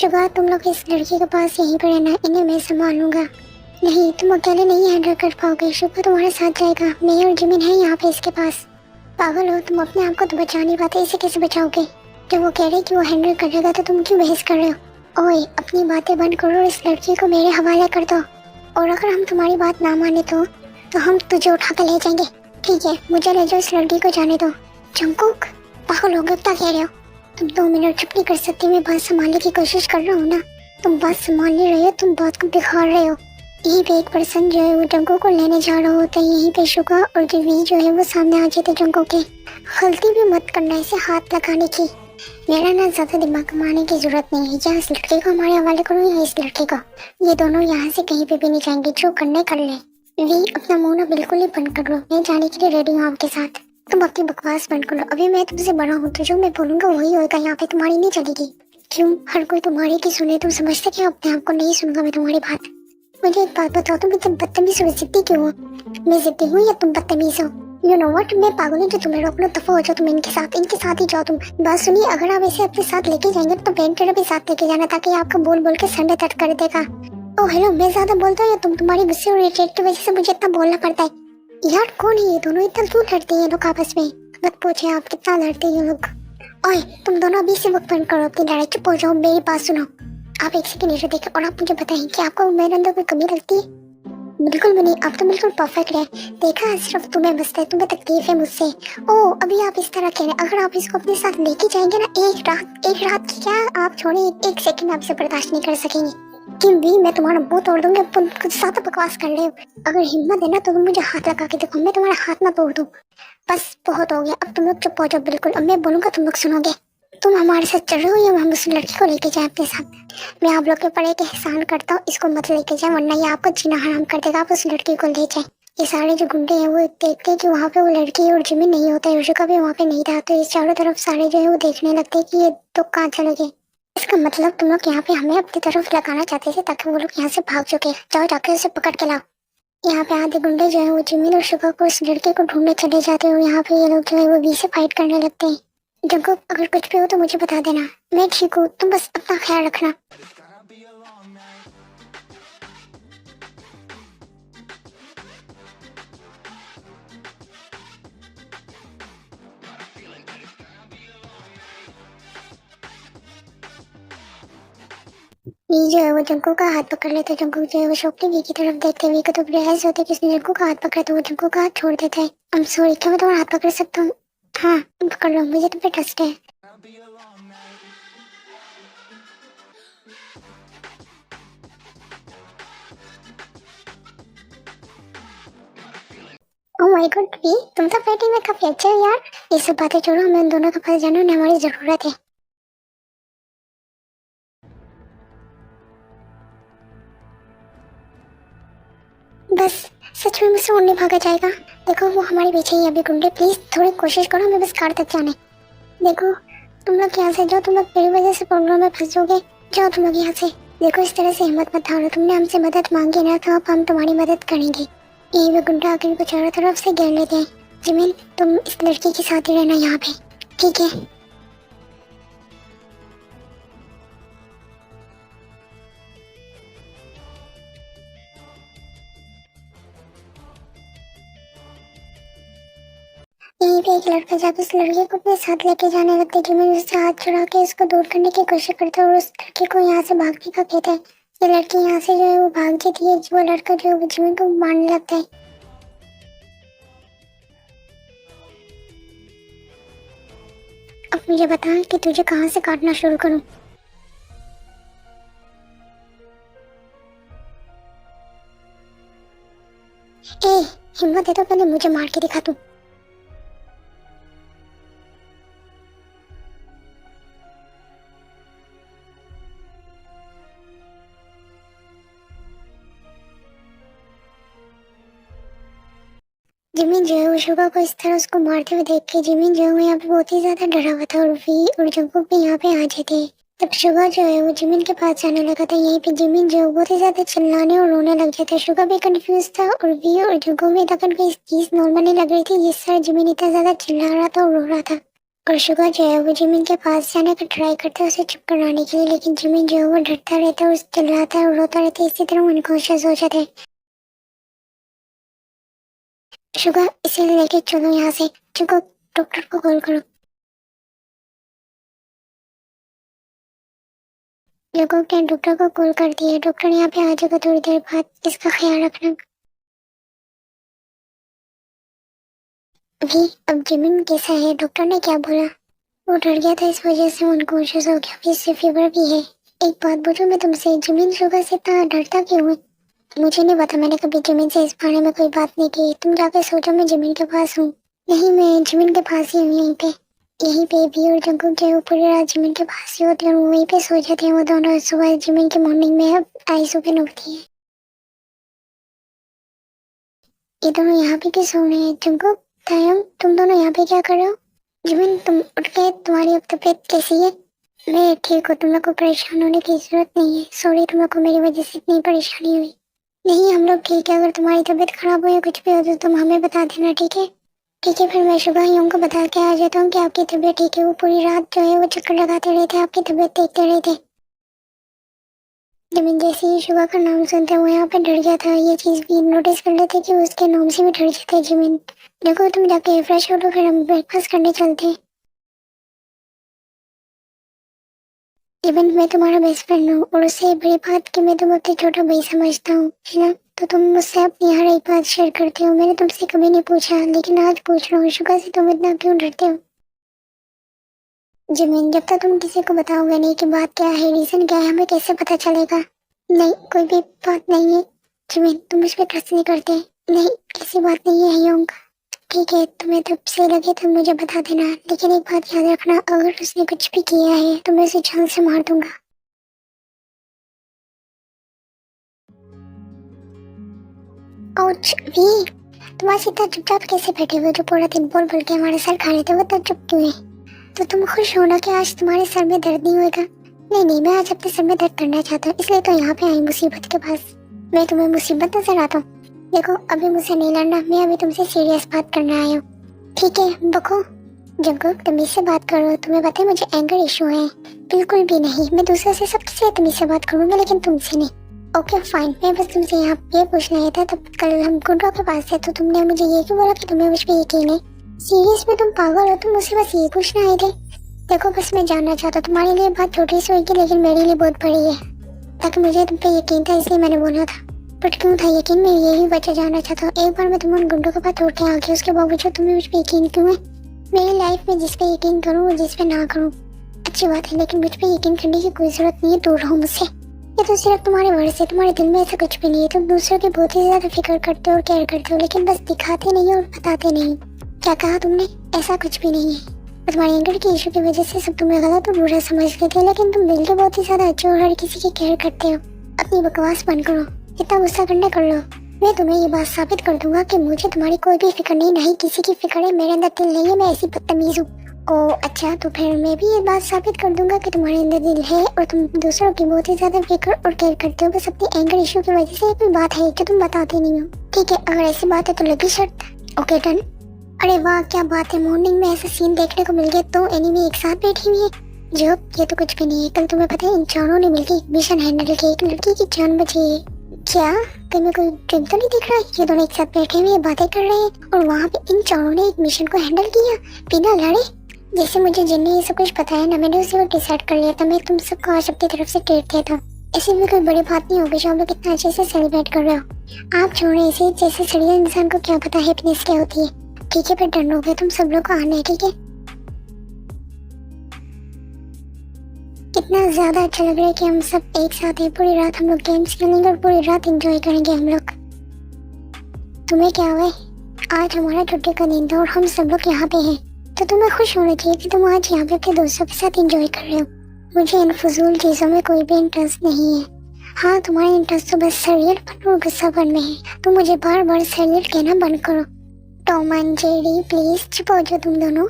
Suga, तुम लोग इस लड़की के पास यहीं पर रहना, इन्हें मैं संभाल लूंगा। नहीं, तुम अकेले नहीं हैंडल कर पाओगे। शुगा तुम्हारे साथ जाएगा। मैं और जिमिन है यहाँ पे इसके पास। पागल हो तुम, अपने आप को तो बचा नहीं पाते, इसे कैसे बचाओगे? जब वो कह रहे कि वो हैंडल करेगा तो तुम क्यों बहस कर रहे हो? ओए, अपनी बातें बंद करो और इस लड़की को मेरे हवाले कर दो। और अगर हम तुम्हारी बात ना माने तो हम तुझे उठा कर ले जाएंगे। ठीक है, मुझे ले जाओ, इस लड़की को जाने दो। जंगकुक, पागल हो गए, क्या कह रहे हो? तुम 2 मिनट चुप नहीं कर सकती? मैं बात संभालने की कोशिश कर रहा हूँ ना। तुम बात संभाल नहीं रहे हो, तुम बात को बिगाड़ रहे हो। यहीं पे एक पर्सन जो है वो जंगू को लेने जा रहा होता है। यहीं पे शुगा और जिवी जो है वो सामने आ जाते जंगू के। गलती भी मत करना इसे हाथ लगाने की। मेरा ना ज्यादा दिमाग कमाने की जरूरत नहीं है। या इस लड़के को हमारे हवाले करो या इस लड़के को। ये दोनों यहाँ से कहीं पे भी नहीं जाएंगे, जो करने कर ले। वी, अपना मुंह ना बिल्कुल ही बंद कर लो। मैं जाने के लिए रेडी हूँ आपके साथ। तुम अपनी बकवास बंद करो। अभी मैं तुमसे बड़ा हूँ तो जो मैं बोलूंगा वही होगा। यहाँ पे तुम्हारी नहीं चलेगी। क्यों हर कोई तुम्हारी की सुने? तुम समझते क्या अपने आप को? नहीं सुनूंगा मैं तुम्हारी बात। मुझे एक बात बताओ, तुम इतने बदतमीज और जिद्दी क्यों हो? मैं जिद्दी हूँ या तुम बदतमीज हो? यू नो व्हाट, मैं पागल हूँ जो तुम्हें रोक लो। दफा हो जाओ तुम इनके साथ ही जाओ तुम। बात सुनिए, अगर आप इसे अपने साथ लेके जाएंगे तो वेंकटेरा भी साथ लेके जाना, ताकि आपको बोल बोल के सर में दर्द कर देगा। ओ हेलो, मैं ज्यादा बोलता हूँ या तुम? तुम्हारी गुस्से और इरिटेट की वजह से मुझे इतना बोलना पड़ता है। यार कौन है ये दोनों? इतना क्यों लड़ते हैं ये लोग आपस में? मत पूछे आप कितना लड़ते हैं ये लोग। ओए, तुम दोनों अभी से वक्त बंद करो अपनी लड़ाई, चुप हो जाओ, मेरी बात सुनो। आप एक सेकंड इधर देखें और आप मुझे बताएं कि आपको मेरे अंदर कोई कमी लगती है? बिल्कुल भी नहीं, आप तो बिल्कुल परफेक्ट है। देखा, सिर्फ तुम्हें बस है, तुम्हें तकलीफ है मुझसे। ओ, अभी आप इस तरह कह रहे हैं। अगर आप इसको अपने साथ लेके जाएंगे ना, एक रात की क्या आप छोड़े, एक सेकंड आपसे बर्दाश्त नहीं कर सकेंगे। कि भी मैं तुम्हारा मुंह तोड़ दूंगी। तुम कुछ ज्यादा बकवास कर रहे हो। अगर हिम्मत है ना तो तुम मुझे हाथ लगा के देखो, मैं तुम्हारा हाथ ना तोड़ दूं। बस बहुत हो गया, अब तुम लोग चुप हो जाओ बिल्कुल। अब मैं बोलूंगा तुम लोग सुनोगे। तुम हमारे साथ चल रहे हो या हम उस लड़की को लेके जाए अपने साथ? मैं आप लोग के ऊपर एक एहसान करता हूँ, इसको मत लेके जाए वरना ये आपको जीना हराम कर देगा। आप उस लड़की को ले जाए। ये सारे जो गुंडे हैं वो देखते हैं कि वहाँ पे वो लड़की और जिमी नहीं होता है, युषिका भी वहाँ पे नहीं था, तो ये चारों तरफ सारे जो है वो देखने लगते हैं कि ये तो कहाँ चले गए। इसका मतलब तुम लोग यहाँ पे हमें अपनी तरफ लगाना चाहते थे ताकि वो लोग यहाँ से भाग चुके। जाओ जाके उसे पकड़ के लाओ। यहाँ पे आधे गुंडे जो है वो जिमी और शुगा को उस लड़के को ढूंढने चले जाते हैं। यहाँ पे ये लोग जो है वो वी से फाइट करने लगते हैं। जंगकुक, अगर कुछ भी हो तो मुझे बता देना। मैं ठीक हूँ, तुम बस अपना ख्याल रखना। वी जो है वो जंगकुक का हाथ पकड़ लेते। जंगकुक जो है वो शौक वी की तरफ देखते। वी को तो रियलाइज होता है कि उसने जंगकुक का हाथ पकड़ा, तो वो जंगकुक का हाथ छोड़ देता है। आई एम सॉरी, क्या मैं तुम्हारा हाथ पकड़ सकता हूँ? हाँ, तुम पकड़ लो, मुझे तुम पे ट्रस्ट है। ओह माय गॉड वी, तुम तो फाइटिंग में काफी अच्छे हो यार। ये सब बातें छोड़ो, हमें उन दोनों के पास जाना, उन्हें हमारी जरूरत है। बस, सच में मुझसे और नहीं भागा जाएगा। देखो वो हमारे पीछे ही है अभी गुंडे। प्लीज थोड़ी कोशिश करो हमें बस कार तक जाने। देखो, तुम लोग यहाँ से जाओ, तुम लोग मेरी वजह से प्रॉब्लम में फंस जाओगे। जाओ तुम लोग यहाँ से। देखो, इस तरह से हिम्मत मत हारो। तुमने हमसे मदद मांगी ना, तो अब हम तुम्हारी मदद करेंगे। यही वे गुंडा आकर इनको चारों तरफ से घेर लेते हैं। जिमिन, तुम इस लड़की के साथ ही रहना यहाँ पे, ठीक है? यहीं पे एक लड़का जब इस लड़के को अपने साथ लेके जाने लगता है, जिमिन उससे हाथ छुड़ा के उसको दूर करने की कोशिश करता है और उस लड़के को यहाँ से भागने का कहता है। ये लड़की यहाँ से जो है वो भाग जाती है। वो लड़का जो है वो जिमिन को मारने लगता है। अब मुझे बता कि तुझे कहाँ से काटना शुरू करूँ? ए, हिम्मत है तो पहले मुझे मार के दिखा तू। जिमिन जो है वो शुगा को इस तरह उसको मारते हुए देख के जिमिन जो है वो यहाँ पे बहुत ही ज्यादा डरा हुआ था, और वी और जंगकुक भी यहाँ पे आ जाते हैं। तब शुगा जो है वो जिमिन के पास जाने लगा था। यहीं पे जिमिन जो है वो बहुत ही ज्यादा चिल्लाने और रोने लग जाता है। शुगा भी कंफ्यूज था और वी और जंगकुक भी तक कोई चीज नॉर्मल नहीं लग रही थी, जिस तरह जिमिन इतना ज्यादा चिल्ला रहा था और रो रहा था। और शुगर जो है वो जिमिन के पास जाने का ट्राई करता है उसे चुप कराने के लिए, लेकिन जिमिन जो है वो डरता रहता है और चिल्लाता है और रोता रहता है, इसी तरह अनकॉन्शियस हो जाता है। शुगर इसे लेके चलो यहाँ से, चुको, डॉक्टर को कॉल करो। लोगों ने डॉक्टर को कॉल कर दिया, डॉक्टर यहाँ पे आ जाएगा थोड़ी देर बाद, इसका ख्याल रखना। अभी अब जिमिन कैसा है, डॉक्टर ने क्या बोला? वो डर गया था, इस वजह से अनकॉन्शियस हो गया, फिर से फीवर भी है। एक बात पूछूं मैं तुमसे, जिमिन शुगर से इतना डरता क्यों है? मुझे नहीं पता, मैंने कभी जिमिन से इस बारे में कोई बात नहीं की। तुम जाके सोचो मैं जिमिन के पास हूँ। नहीं, मैं जिमिन के पास ही हूँ, यहीं पे भी, और जंगल जो है वो पूरी रात जिमिन के पास ही होते हैं, वो वहीं पे सो जाते हैं वो दोनों। सुबह जिमिन की मॉर्निंग में अब आईज ओपन होती है। ये दोनों यहाँ पे क्यों सो रहे हैं? जंगल, तायम, तुम दोनों यहाँ पे क्या कर रहे हो? जिमिन तुम उठ के, तुम्हारी अब तबीयत कैसी है? मैं ठीक हूँ, तुम लोग को परेशान होने की जरूरत नहीं है। सॉरी तुम लोग को मेरी वजह से इतनी परेशानी हुई। नहीं, हम लोग ठीक है, अगर तुम्हारी तबीयत खराब हो या कुछ भी हो तो तुम हमें बता देना, ठीक है? ठीक है, फिर मैं सुबह ही उनको बता के आ जाता हूँ कि आपकी तबीयत ठीक है। वो पूरी रात जो है वो चक्कर लगाते रहते, आपकी तबीयत देखते रहते। जमीन जैसे ही सुबह का नाम सुनते वो यहाँ पे डर गया था, ये चीज भी नोटिस कर लेते कि उसके नाम से भी डर जाता है जमीन। देखो तुम जाके फ्रेश हो लो, फिर हम ब्रेकफास्ट करने चलते हैं। इवन मैं तुम्हारा बेस्ट फ्रेंड हूँ, और उससे बड़ी बात कि मैं तुम्हें अपना छोटा भाई समझता हूँ, है ना? तो तुम मुझसे अपनी हर एक बात शेयर करते हो। मैंने तुमसे कभी नहीं पूछा, लेकिन आज पूछ रहा हूँ, शुगर से तुम इतना क्यों डरते हो? जिमिन, जब तक तुम किसी को बताओगे नहीं कि बात क्या है, रीजन क्या है, हमें कैसे पता चलेगा? नहीं, कोई भी बात नहीं है। जिमिन, तुम मुझ पर ट्रस्ट नहीं करते? नहीं, ऐसी बात नहीं है योंग। ठीक है, तुम्हें तब से लगे तो मुझे बता देना, लेकिन एक बात याद रखना, अगर उसने कुछ भी किया है तो मैं उसे जान से मार दूंगा। वी, तुम आज इतना चुपचाप कैसे बैठे हुए? जो पूरा दिन बोल बोल के हमारे सर खा रहे थे, वो तब चुप क्यों है? तो तुम खुश हो ना कि आज तुम्हारे सर में दर्द नहीं होगा? नहीं नहीं, मैं आज अपने सर में दर्द करना चाहता हूँ, इसलिए तो यहाँ पे आई मुसीबत के पास। मैं तुम्हें मुसीबत नजर आता हूँ? देखो अभी मुझसे नहीं लड़ना, मैं अभी तुमसे सीरियस बात करने आया हूँ। ठीक है, बको। जंगल, तमीज से बात करो, तुम्हें पता है मुझे एंगर इशू है। बिल्कुल भी नहीं, मैं दूसरे से सबसे तमीज से बात करूंगा, लेकिन तुमसे नहीं। ओके फाइन, मैं बस तुमसे यहाँ ये पूछना है था, तब कल हम गुड्डा के पास थे तो तुमने मुझे ये क्यों बोला कि तुम्हें मुझ पे यकीन है? सीरियस में तुम पागल हो? तुम मुझसे बस ये पूछना आए थे? देखो बस मैं जानना चाहता हूँ, तुम्हारे लिए बात छोटी सी होगी लेकिन मेरे लिए बहुत बड़ी है, ताकि मुझे तुम पे यकीन था इसलिए मैंने बोला था। बट क्यों था यकीन, मैं यही वजह जानना चाहता हूँ। एक बार मैं तुम्हारे गुंडों के पास तोड़ के आ गई, उसके बावजूद तुम्हें मुझ पे यकीन क्यों है? मेरी लाइफ में जिस पे यकीन करूँ और जिस पे ना करूँ अच्छी बात है, लेकिन मुझ पे यकीन करने की कोई जरूरत नहीं है, दूर रहो मुझसे। ये तो सिर्फ तुम्हारे वर्ड से, तुम्हारे दिल में ऐसा कुछ भी नहीं है। तुम दूसरों की बहुत ही ज्यादा फिक्र करते हो और केयर करते हो, लेकिन बस दिखाते नहीं और बताते नहीं। क्या कहा तुमने? ऐसा कुछ भी नहीं है। तुम्हारी एंगर की इशू की वजह से सब तुम्हें गलत और बुरा समझते थे, लेकिन तुम दिल के बहुत ही ज्यादा अच्छे और हर किसी की केयर करते हो। अपनी बकवास बंद करो, इतना गुस्सा करना कर लो। मैं तुम्हें ये बात साबित कर दूंगा कि मुझे तुम्हारी कोई भी फिक्र नहीं, नहीं किसी की फिक्र है। मेरे अंदर दिल नहीं है, मैं ऐसी बदतमीज हूँ। ओ अच्छा, तो फिर मैं भी ये बात साबित कर दूंगा कि तुम्हारे अंदर दिल है और तुम दूसरों की बहुत ही ज्यादा फिक्र और केयर करते हो। बस अपनी एंगर इशू की वजह से ये कोई बात है कि तुम बताते नहीं हो। ठीक है, अगर ऐसी बात है तो लगी शर्त। Okay done. अरे वाह क्या बात है, मॉर्निंग में ऐसा सीन देखने को मिल गया, तो एनिमी एक साथ बैठी हुई है। जो ये तो कुछ भी नहीं है, कल तुम्हें पता है इन चारों ने मिलकर एक मिशन हैंडल किया, एक लड़की की जान बची है। क्या तुम्हें कोई ड्रीम तो नहीं दिख रहा? ये दोनों एक साथ बैठे हुए बातें कर रहे हैं और वहाँ पे इन चारों ने एक मिशन को हैंडल किया बिना लड़े। जैसे मुझे जिन ने ये सब कुछ बताया ना, मैंने उसे डिसाइड कर लिया था, मैं तुम सबको आज अपनी तरफ से ट्रीट देता हूँ। ऐसी भी कोई बड़ी बात नहीं होगी जो हम लोग इतना अच्छे से सेलिब्रेट कर रहे हो। आप छोड़े इसे, जैसे सड़िया इंसान को क्या पता हैप्पीनेस क्या होती है। ठीक है, फिर डन हो गया, तुम सब लोग को आना है, ठीक है? कितना ज्यादा अच्छा लग रहा है कि हम सब एक साथ हैं। पूरी रात हम लोग गेम्स खेलेंगे और पूरी रात एंजॉय करेंगे हम लोग। तुम्हें क्या हुआ? आज हमारा छुट्टी का दिन था और हम सब लोग यहाँ पे हैं, तो तुम्हें खुश होना चाहिए कि तुम आज यहाँ पे अपने दोस्तों के साथ एंजॉय कर रहे हो। मुझे इन फजूल चीजों में कोई भी इंटरेस्ट नहीं है। हाँ, तुम्हारा इंटरेस्ट तो बस सीरियल और गुस्सापन में है, तो मुझे बार बार सीरियल कहना बंद करो। टॉम एंड जेरी प्लीज चुप हो जाओ तुम दोनों।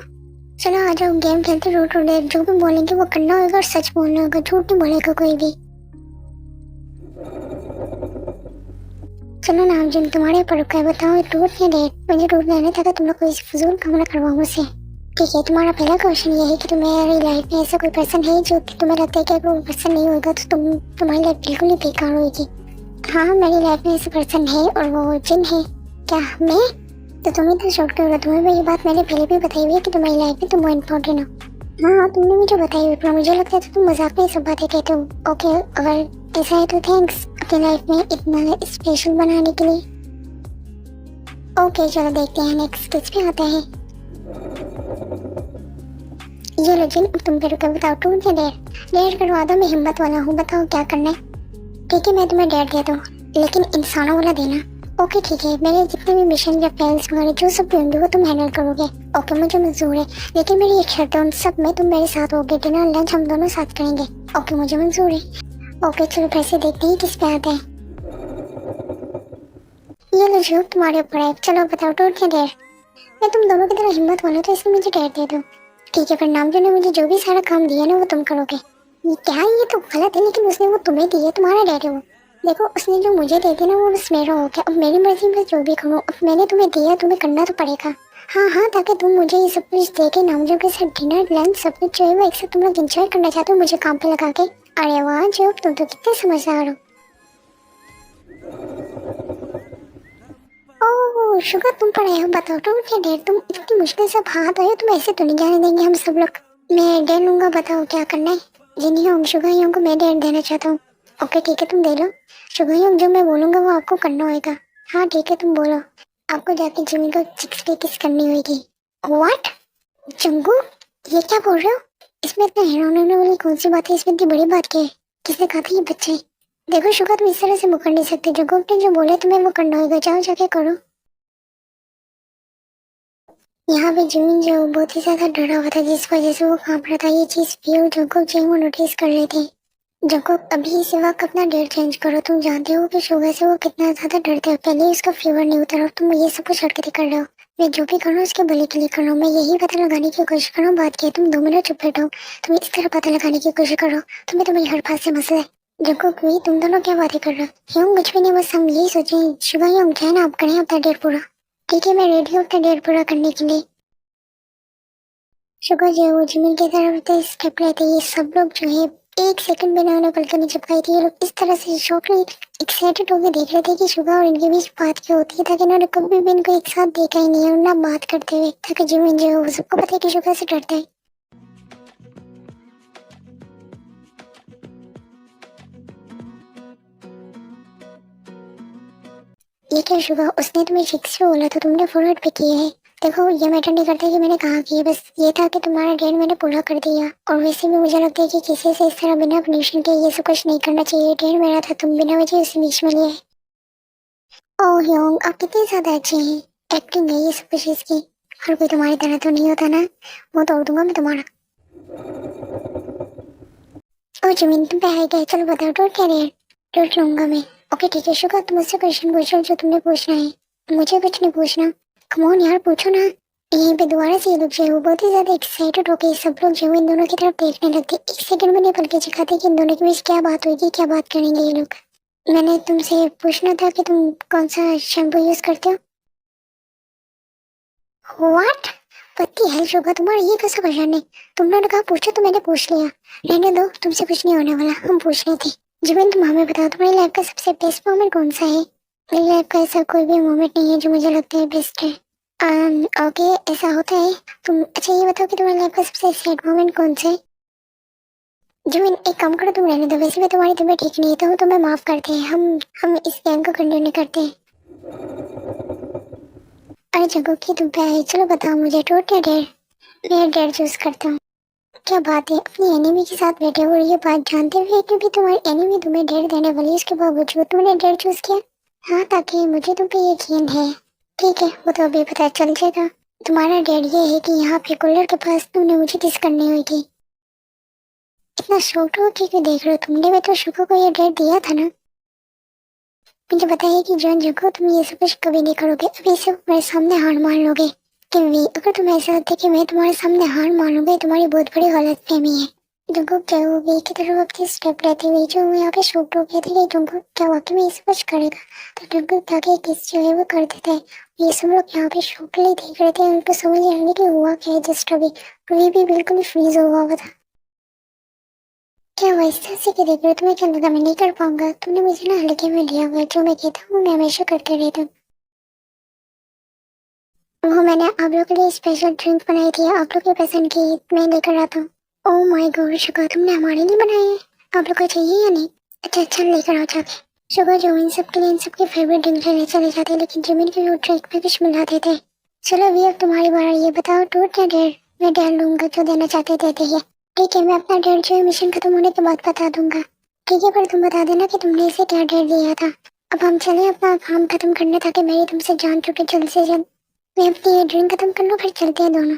चलो आ जाओ, गेम खेलते रूट और डेट। जो भी बोलेंगे वो करना होगा और सच बोलना होगा, झूठ नहीं बोलेगा कोई भी। चलो नाम जिन तुम्हारे पर रुका है, बताओ रूट या डेट? मुझे रूट लेने था, तुम लोग कोई फजूल काम ना करवाओ मुझसे। ठीक है, तुम्हारा पहला क्वेश्चन ये है कि तुम्हारी लाइफ में ऐसा कोई पर्सन है जो तुम्हें लगता है कि अगर वो पर्सन नहीं होगा तो तुम्हारी लाइफ बिल्कुल ही बेकार होगी। हाँ, मेरी लाइफ में ऐसा पर्सन है और वो जिन है। क्या मैं? तो तुम्हें तो शॉर्ट कर, तुम्हें ये बात मैंने पहले भी बताई हुई है कि तुम्हारी लाइफ में तुम इम्पोर्टेंट हो। हाँ, तुमने मुझे बताई हुई, पर मुझे लगता है तो तुम मजाक में ये सब बातें कहते हो। ओके, अगर ऐसा है तो थैंक्स अपनी लाइफ में इतना स्पेशल बनाने के लिए। ओके चलो देखते हैं नेक्स्ट किस पे आता है। ये लो जिन, तुम पे रुके, बताओ टूट या डेयर? डेयर करवा दो, मैं हिम्मत वाला हूँ, बताओ क्या करना है। ठीक है, मैं तुम्हें डेयर दे दूँ, लेकिन इंसानों वाला देना। ओके ठीक है, मेरे जितने भी मिशन या प्लान्स वगैरह जो सब भी होंगे वो तुम हैंडल करोगे। ओके मुझे मंजूर है, लेकिन मेरी एक शर्त है, उन सब में तुम मेरे साथ होगे, डिनर लंच हम दोनों साथ करेंगे। ओके मुझे मंजूर है। ओके चलो फिर से देखते हैं किस पे आता है। ये लो जो तुम्हारे ऊपर है, चलो बताओ टूट या डेयर? मैं तुम दोनों की तरह हिम्मत वाला, तो इसलिए मुझे डेयर दे दो। ठीक है, फिर नामजो ने मुझे जो भी सारा काम दिया ना वो तुम करोगे। ये क्या है? ये तो गलत है, लेकिन उसने वो तुम्हें दिए, तुम्हारा डेयर है वो। देखो उसने जो मुझे दे दिया ना वो बस मेरा हो गया, अब मेरी मर्जी में जो भी करूँ। अब मैंने तुम्हें दिया, तुम्हें करना तो पड़ेगा। हाँ हाँ, ताकि तुम मुझे ये सब कुछ दे के नामजो के साथ डिनर लंच सब कुछ जो है वो एक साथ तुम लोग इंजॉय करना चाहते हो मुझे काम पे लगा के। अरे वाह जो, तुम तो कितने समझदार हो। ओह शुगर, तुम पर आए हो, बताओ तुम क्या डेर? तुम इतनी मुश्किल से हाथ आए हो, तुम ऐसे तो नहीं जाने देंगे हम सब लोग। मैं डेर लूंगा, बताओ क्या करना है। जिन्हीं होंगे शुगर यों को मैं डेर देना चाहता हूँ। ओके ठीक है, तुम दे लो। शुगर यों, जो मैं बोलूंगा वो आपको करना होगा। हाँ ठीक है, तुम बोलो। आपको जाके जिमी को चिक्स पे किस करनी होगी। व्हाट? जंगू, ये क्या बोल रहे हो? इसमें इतना हैरान होने वाली कौन सी बात है? इसमें इतनी बड़ी बात क्या है? किसने कहा था ये बच्चे? देखो शुगर, तुम इस तरह से मुकर नहीं सकते। जंगू ने जो बोले तुम्हें वो करना होगा, जाओ जाके करो। यहाँ पे जिमिन जो बहुत ही ज्यादा डरा हुआ था, जिस वजह से वो कांप रहा था। ये चीज भी और जंकुक जो है वो नोटिस कर रहे थे। जंकुक, अभी इसी वक्त अपना डेट चेंज करो। तुम जानते हो कि शुगर से वो कितना ज्यादा डरते हो। पहले उसका फीवर नहीं उतरा और तुम ये सब कुछ हरकतें कर रहे हो। मैं जो भी कर रहा हूँ उसके भले के लिए कर रहा हूँ। मैं यही पता लगाने की कोशिश कर रहा हूँ। बात की तुम 2 मिनट चुप बैठो। तुम इस तरह पता लगाने की कोशिश करो तुम्हें तुम्हारी हर बात से मसला है। जंकुक भी, तुम दोनों क्या बातें कर रहे हो? यूं कुछ भी नहीं, बस हम यही सोचे शुगर यूं क्या है ना, आप करें अपना डेट पूरा। ठीक है, मैं रेडी हूँ अपना डेट पूरा करने के लिए। शुगर जो है वो जिमिन की तरफ से स्टेप लेते ये सब लोग जो है एक सेकंड बिना उन्हें पलकों नहीं चिपकाई थी। ये लोग इस तरह से शॉकली एक्साइटेड होकर देख रहे थे कि शुगर और इनके बीच बात क्या होती है, ताकि उन्होंने कभी भी इनको एक साथ देखा ही नहीं है और ना बात करते हुए, ताकि जिमिन जो है वो सबको पता है कि शुगर से डरता है। ये क्या शुगर, उसने तुम्हें फिक्स पे बोला था, तुमने फॉरवर्ड पे किया है। देखो ये मैटर नहीं करता कि मैंने कहा कि, बस ये था कि तुम्हारा डेट मैंने पूरा कर दिया। और वैसे भी मुझे लगता है कि किसी से इस तरह बिना परमिशन के ये सब कुछ नहीं करना चाहिए। डेट मेरा था, तुम बिना वजह उसे बीच में लिए। ओह योंग, आप कितने ज्यादा अच्छे हैं। एक्टिंग है ये सब कुछ इसकी। हर कोई तुम्हारी तरह तो नहीं होता ना, वो तोड़ दूंगा मैं तुम्हारा। ओ जमीन, तुम पे आ गए, चलो बताओ टोट क्या डेट? टोट लूंगा मैं। ओके ठीक है शुगर, तुम मुझसे क्वेश्चन पूछो जो तुमने पूछना है। मुझे कुछ नहीं पूछना। कम ऑन यार, पूछो ना। यहीं पे दोबारा से ये लोग जो है वो बहुत ही ज्यादा एक्साइटेड होके सब लोग जो है इन दोनों की तरफ देखने लगते। एक सेकंड में नहीं पलके झपकाते कि इन दोनों के बीच क्या बात होगी, क्या बात करेंगे ये लोग। मैंने तुमसे पूछना था कि तुम कौन सा शैम्पू यूज करते हो। व्हाट? पति हेल्थ होगा तुम्हारा, ये कैसा क्वेश्चन है? तुमने कहा पूछो तो मैंने पूछ लिया। रहने दो, तुमसे कुछ नहीं होने वाला, हम पूछ रहे थे। जीवन तुम हमें बताओ तुम्हारी लाइफ का सबसे बेस्ट मोमेंट कौन सा है? मेरी लाइफ का ऐसा कोई भी मोमेंट नहीं है जो मुझे लगता है बेस्ट है। ओके ऐसा होता है। तुम अच्छा ये बताओ कि तुम्हारी लाइफ का सबसे सैड मोमेंट कौन सा है? जीवन एक काम करो, तुम रहने दो। वैसे भी तुम्हारी तबीयत ठीक नहीं है तो तुम्हें माफ करते हैं। हम इस गेम को कंटिन्यू करते हैं। अरे जगह की तुम पे आई, चलो बताओ मुझे टोट या डेयर? मैं डेयर चूज करता हूँ। क्या बात है, अपनी एनिमी के साथ बैठे हो और ये बात जानते हुए कि भी तुम्हारी एनिमी तुम्हें डेयर देने वाली है, इसके बावजूद तुमने डेयर चूज किया। हाँ, ताकि मुझे तुम पे यकीन है। ठीक है, वो तो अभी पता चल जाएगा। तुम्हारा डेयर ये है कि यहाँ पे कूलर के पास तुमने मुझे किस करनी हुई थी। इतना शॉक्ड हो कि क्यों देख रहे हो? तुमने भी तो शुक्र को ये डेयर दिया था ना। मुझे पता है कि जॉन जुको तुम ये सब कुछ कभी नहीं करोगे, अभी सब मेरे सामने हार मान लोगे। कि अगर तुम ऐसा होते कि मैं तुम्हारे सामने हार मान लूंगी, तुम्हारी बहुत बड़ी गलत फहमी है। जंगकुक क्या वो वी की तरफ अपनी स्टेप लेते हुए जो वो यहाँ पे शॉक्ड हो गए थे कि जंगकुक क्या वाकई में ये सब कुछ करेगा। तो जंगकुक ताकि किस जो है वो कर देता है। ये सब लोग यहाँ पे शॉकली देख रहे थे, उनको समझ नहीं आ रही कि हुआ क्या है। जस्ट अभी वी भी बिल्कुल फ्रीज हुआ हुआ था। क्या वो इस तरह से कि देख रहे हो, तुम्हें क्या लगा मैं नहीं कर पाऊंगा? तुमने मुझे ना हल्के में लिया हुआ है, जो मैं कहता हूँ मैं हमेशा करते रहता हूँ। वो मैंने आप लोग के लिए स्पेशल ड्रिंक बनाई थी, आप लोग के पसंद की, मैं लेकर आता हूँ। ओह माय गॉड शुगर, तुमने हमारे लिए बनाए हैं? आप लोग को चाहिए या नहीं? अच्छा अच्छा लेकर आओ जाके। शुगर जो इन सब के लिए इन सबके फेवरेट ड्रिंक लेने चले जाते, लेकिन जिमिन के वो ड्रिंक में कुछ मिलाते थे। चलो अभी अब तुम्हारी बारी, ये बताओ टूट या डेढ़? मैं डेढ़ लूंगा, जो देना चाहते देते ही। ठीक है, मैं अपना डेढ़ जो है मिशन खत्म होने के बाद बता दूंगा। ठीक है, पर तुम बता देना कि तुमने इसे क्या डेढ़ दिया था। अब हम चले अपना काम खत्म करने, ताकि मेरी तुमसे जान छूटे जल्द से जल्द। मैं अपनी ये ड्रिंक खत्म कर लूँ, फिर चलते हैं दोनों।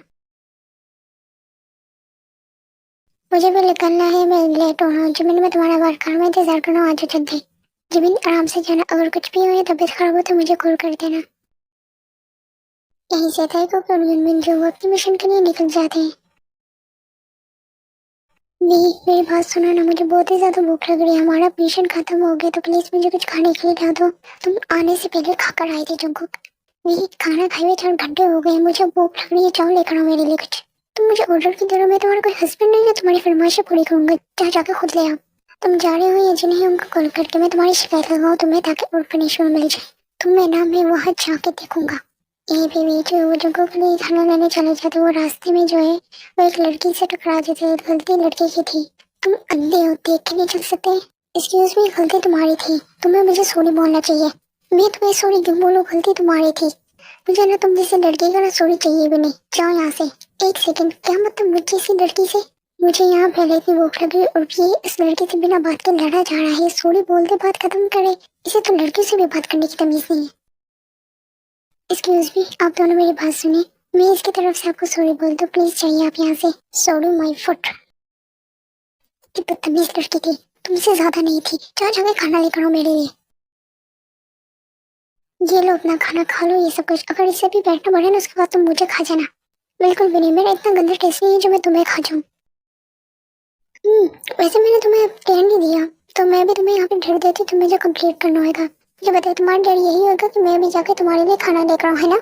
मुझे भी निकलना है, मैं लेट हो रहा हूँ। जिमिन मैं तुम्हारा वर्कर में इंतजार कर रहा हूँ, आज जल्दी। जिमिन आराम से जाना, अगर कुछ भी हो या तबीयत खराब हो तो मुझे कॉल कर देना। यहीं से तय को जिमिन जो वो अपनी मिशन के लिए निकल जाते हैं। भी मेरी बात सुनो ना, मुझे बहुत ही ज्यादा भूख लग रही है, हमारा मिशन खत्म हो गया, तो प्लीज मुझे कुछ खाने के लिए ला दो। तुम आने से पहले खाकर आए थे जंगकुक। भी खाना खाए हुए 4 घंटे हो गए, मुझे भूख लग रही है, जाओ लेकर आओ मेरे लिए कुछ। तुम मुझे ऑर्डर की दे रहे हो, मैं तुम्हारा कोई हस्बैंड नहीं है तुम्हारी फरमाइशें पूरी करूंगा, जा जाकर खुद ले आओ। तुम जा रहे हो या जिन्हें उनको कॉल करके मैं तुम्हारी शिकायत लगाऊं तुम्हें, ताकि और पनिशमेंट मिल जाए। तुम्हें ना मैं वहाँ जाके देखूंगा। यहीं पे भी जो वो जगह के लिए खाना लेने चले जाते, वो रास्ते में जो है वो एक लड़की से टकरा जाते, गलती लड़की की थी। तुम अंधे हो, देख के नहीं चल सकते? एक्सक्यूज मी, गलती तुम्हारी थी, तुम्हें मुझे सॉरी बोलना चाहिए। मैं तुम्हें सॉरी क्यों बोलूं, गलती तुम्हारी थी। मुझे ना तुम जैसे लड़की का ना सॉरी चाहिए भी नहीं, जाओ यहाँ से। एक सेकंड, क्या मतलब मुझ जैसी लड़की से? मुझे यहाँ पहले की भूख लगी और ये इस लड़की से बिना बात के लड़ा जा रहा है, सॉरी बोलते बात खत्म करे। इसे तो लड़कियों से भी बात करने की तमीज नहीं है। एक्सक्यूज मी, आप दोनों मेरी बात सुनिए, मैं इसकी तरफ से आपको सॉरी बोल दूं, प्लीज चाहिए आप यहाँ से। Sorry my foot. ये बदतमीज लड़की थी, तुमसे ज्यादा नहीं थी, जा जाके खाना लेकर आओ मेरे लिए। ये लो अपना खाना खा लो, ये सब कुछ, अगर इससे भी बैठना बढ़े ना उसके बाद तुम मुझे खा जाना। बिल्कुल भी नहीं, मेरा इतना गंदा टेस्ट नहीं है जो मैं तुम्हें खा जाऊँ। वैसे मैंने तुम्हें टेढ़ नहीं दिया, तो मैं भी तुम्हें यहाँ पे ढेर देती, तुम्हें जो कंप्लीट करना होगा। मुझे बताइए, तुम्हारा डेढ़ यही होगा कि मैं भी जाके तुम्हारे लिए खाना लेकर आऊँ, है ना?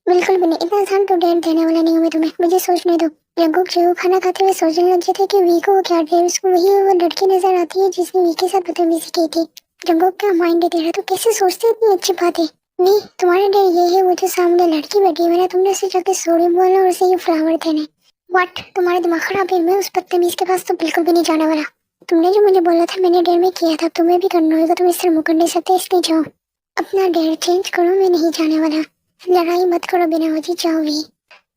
बिल्कुल भी नहीं, इतना आसान तो डेढ़ देने वाला नहीं हूँ मैं तुम्हें, मुझे सोचने दो। जंगकुक जो खाना खाते हुए सोचने लग जाते कि वी को क्या डेढ़, उसको वही वो लड़की नजर आती है जिसने वी के साथ बदतमीजी की थी। जंगकुक का माइंड दे रहा, तो कैसे सोचते इतनी अच्छी बात है। नहीं, तुम्हारा डेढ़ ये है, वो जो सामने लड़की बैठी हुई है ना, तुमने उसे जाके सॉरी बोलना और उसे ये फ्लावर देने। व्हाट, तुम्हारा दिमाग खराब है? मैं उस बदतमीज के पास तो बिल्कुल भी नहीं जाने वाला। तुमने जो मुझे बोला था मैंने डेढ़ में किया था, तुम्हें भी करना होगा, तुम इस तरह मुकर नहीं सकते, इसलिए जाओ अपना डेढ़ चेंज करो, मैं नहीं जाने वाला। लड़ाई मत करो बिना वजह, जाओ।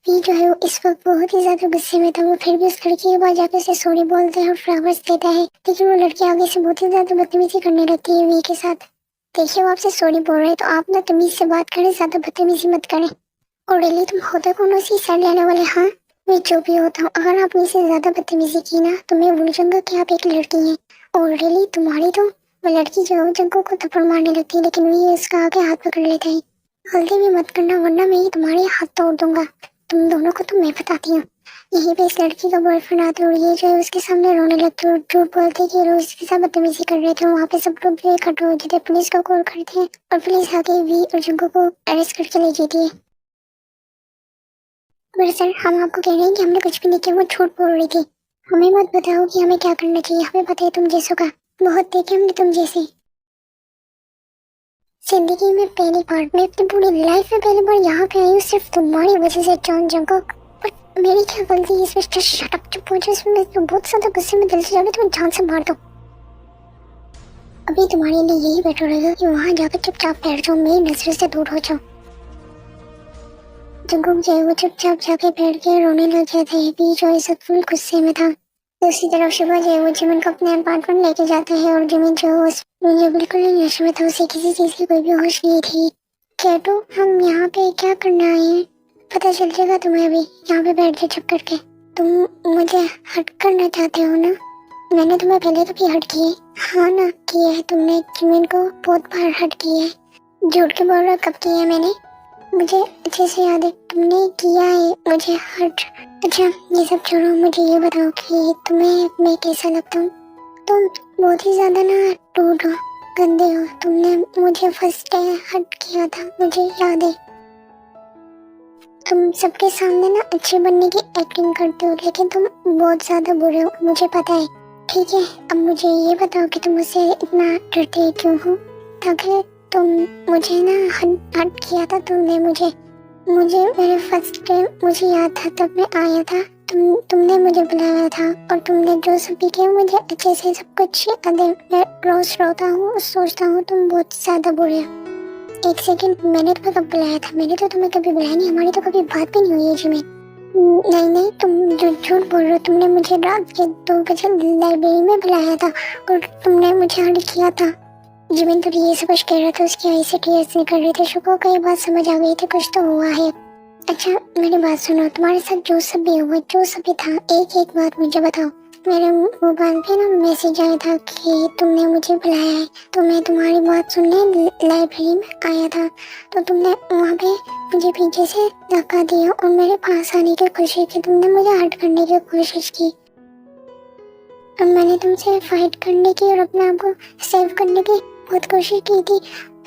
भी जो है वो इस वक्त बहुत ही ज्यादा गुस्से में था, वो फिर भी उस लड़की के पास जाकर उसे सॉरी बोलता है और फ्लावर्स देता है, लेकिन वो लड़की आगे से बहुत ही ज्यादा बदतमीजी करने लगती है वी के साथ। देखिए वो आपसे सॉरी बोल रहे हैं, तो आप ना तमीज से बात करें, ज्यादा बदतमीजी मत करें। और डेली तुम होते कौन हो सी सर लेने वाले? हाँ, मैं जो भी होता हूँ, अगर आपने इसे ज्यादा बदतमीजी की ना तो मैं भूल जाऊंगा कि आप एक लड़की हैं। और डेली तुम्हारी तो वो लड़की जो है जंगों को थप्पड़ मारने लगती है, लेकिन वो उसका आगे हाथ पकड़ लेता है। गलती भी मत करना, वरना मैं ही तुम्हारे हाथ तोड़ दूंगा। तुम दोनों को तो मैं बताती हूँ। यहीं पे इस लड़की का बॉयफ्रेंड आते और ये जो है उसके सामने रोने लगते और झूठ बोलते कि लोग इसके साथ बदतमीजी कर रहे थे। वहाँ पे सब लोग भी इकट्ठे हो जाते, पुलिस को कॉल करते हैं और पुलिस आके वी और जंगों को अरेस्ट करके ले जाती है। बड़े सर, हम आपको कह रहे हैं कि हमने कुछ भी नहीं किया, वो झूठ बोल रही थी। हमें मत बताओ कि हमें क्या करना चाहिए, हमें पता है तुम जैसों का, बहुत देखे हमने तुम जैसे। जिंदगी में पहली बार, मैं अपनी पूरी लाइफ में पहली बार यहाँ पे आई हूँ सिर्फ तुम्हारी वजह से जॉन जंगकुक। पर मेरी क्या गलती है इसमें? शट अप, चुप हो जाओ, इसमें मैं तो बहुत ज्यादा गुस्से में दिल से जाऊंगी, तुम्हें जान से मार दो। अभी तुम्हारे लिए यही बेटर रहेगा कि वहाँ जाकर चुपचाप बैठ जाओ, मेरी नजर से दूर हो जाओ। जंगकुक जो है वो चुपचाप जाके बैठ के रोने लग जाता है, भी जो है सब फुल गुस्से में था। दूसरी तरफ शुभ जो है वो जिमिन को अपने अपार्टमेंट लेके जाता है, और जिमिन जो है मुझे बिल्कुल नहीं नशे में था, उसे किसी चीज की कोई भी होश नहीं थी। केटो, हम यहाँ पे क्या करने आए हैं? पता चल जाएगा तुम्हें अभी, यहाँ पे बैठ जाओ चुप करके। तुम मुझे हर्ट करना चाहते हो ना? मैंने तुम्हें पहले तो भी हर्ट किए। हाँ ना, किए है तुमने, जिमिन को बहुत बार हर्ट किए है। झूठ के बोल रहे हो, कब किए है मैंने? मुझे अच्छे से याद है तुमने किया है मुझे हर्ट। अच्छा ये सब छोड़ो, मुझे ये बताओ कि तुम्हें मैं कैसा लगता हूँ। तुम बहुत ही ज्यादा ना रूड हो, गंदे हो। तुमने मुझे फर्स्ट डे हर्ट किया था, मुझे याद है। तुम सबके सामने ना अच्छे बनने की एक्टिंग करते हो, लेकिन तुम बहुत ज्यादा बुरे हो, मुझे पता है। ठीक है, अब मुझे ये बताओ कि तुम मुझसे इतना डरते क्यों हो। ताकि तुम मुझे ना हर्ट किया था तुमने मुझे मेरे फर्स्ट डे मुझे याद था, तब मैं आया था। तुमने मुझे बुलाया था और तुमने जो सब भी किया मुझे अच्छे से सब कुछ याद है। मैं रोज रोता हूँ, सोचता हूँ तुम बहुत ज्यादा बुरे हो। एक सेकंड, मैंने तुम्हें कब बुलाया था? मैंने तो तुम्हें कभी बुलाया नहीं, हमारी तो कभी बात भी नहीं हुई है जिमिन। नहीं नहीं, तुम जो झूठ बोल रहे हो। तुमने मुझे रात के 2 बजे लाइब्रेरी में बुलाया था और तुमने मुझे हर्ट किया था। जिमिन तो ये सब कुछ कह रहा था, उसकी आई से टीयर्स निकल रहे थे। शुक्र को ये बात समझ आ गई थी, कुछ तो हुआ है। अच्छा मेरी बात सुनो, तुम्हारे साथ जो सब भी हुआ, जो सब भी था, एक एक बात मुझे बताओ। मेरे मोबाइल पे ना मैसेज आया था कि तुमने मुझे बुलाया है, तो मैं तुम्हारी बात सुनने लाइब्रेरी में आया था। तो तुमने वहाँ पे मुझे पीछे से धक्का दिया और मेरे पास आने की कोशिश की। तुमने मुझे हर्ट करने की कोशिश की और मैंने तुमसे फाइट करने की और अपने आप को सेव करने की बहुत कोशिश की थी।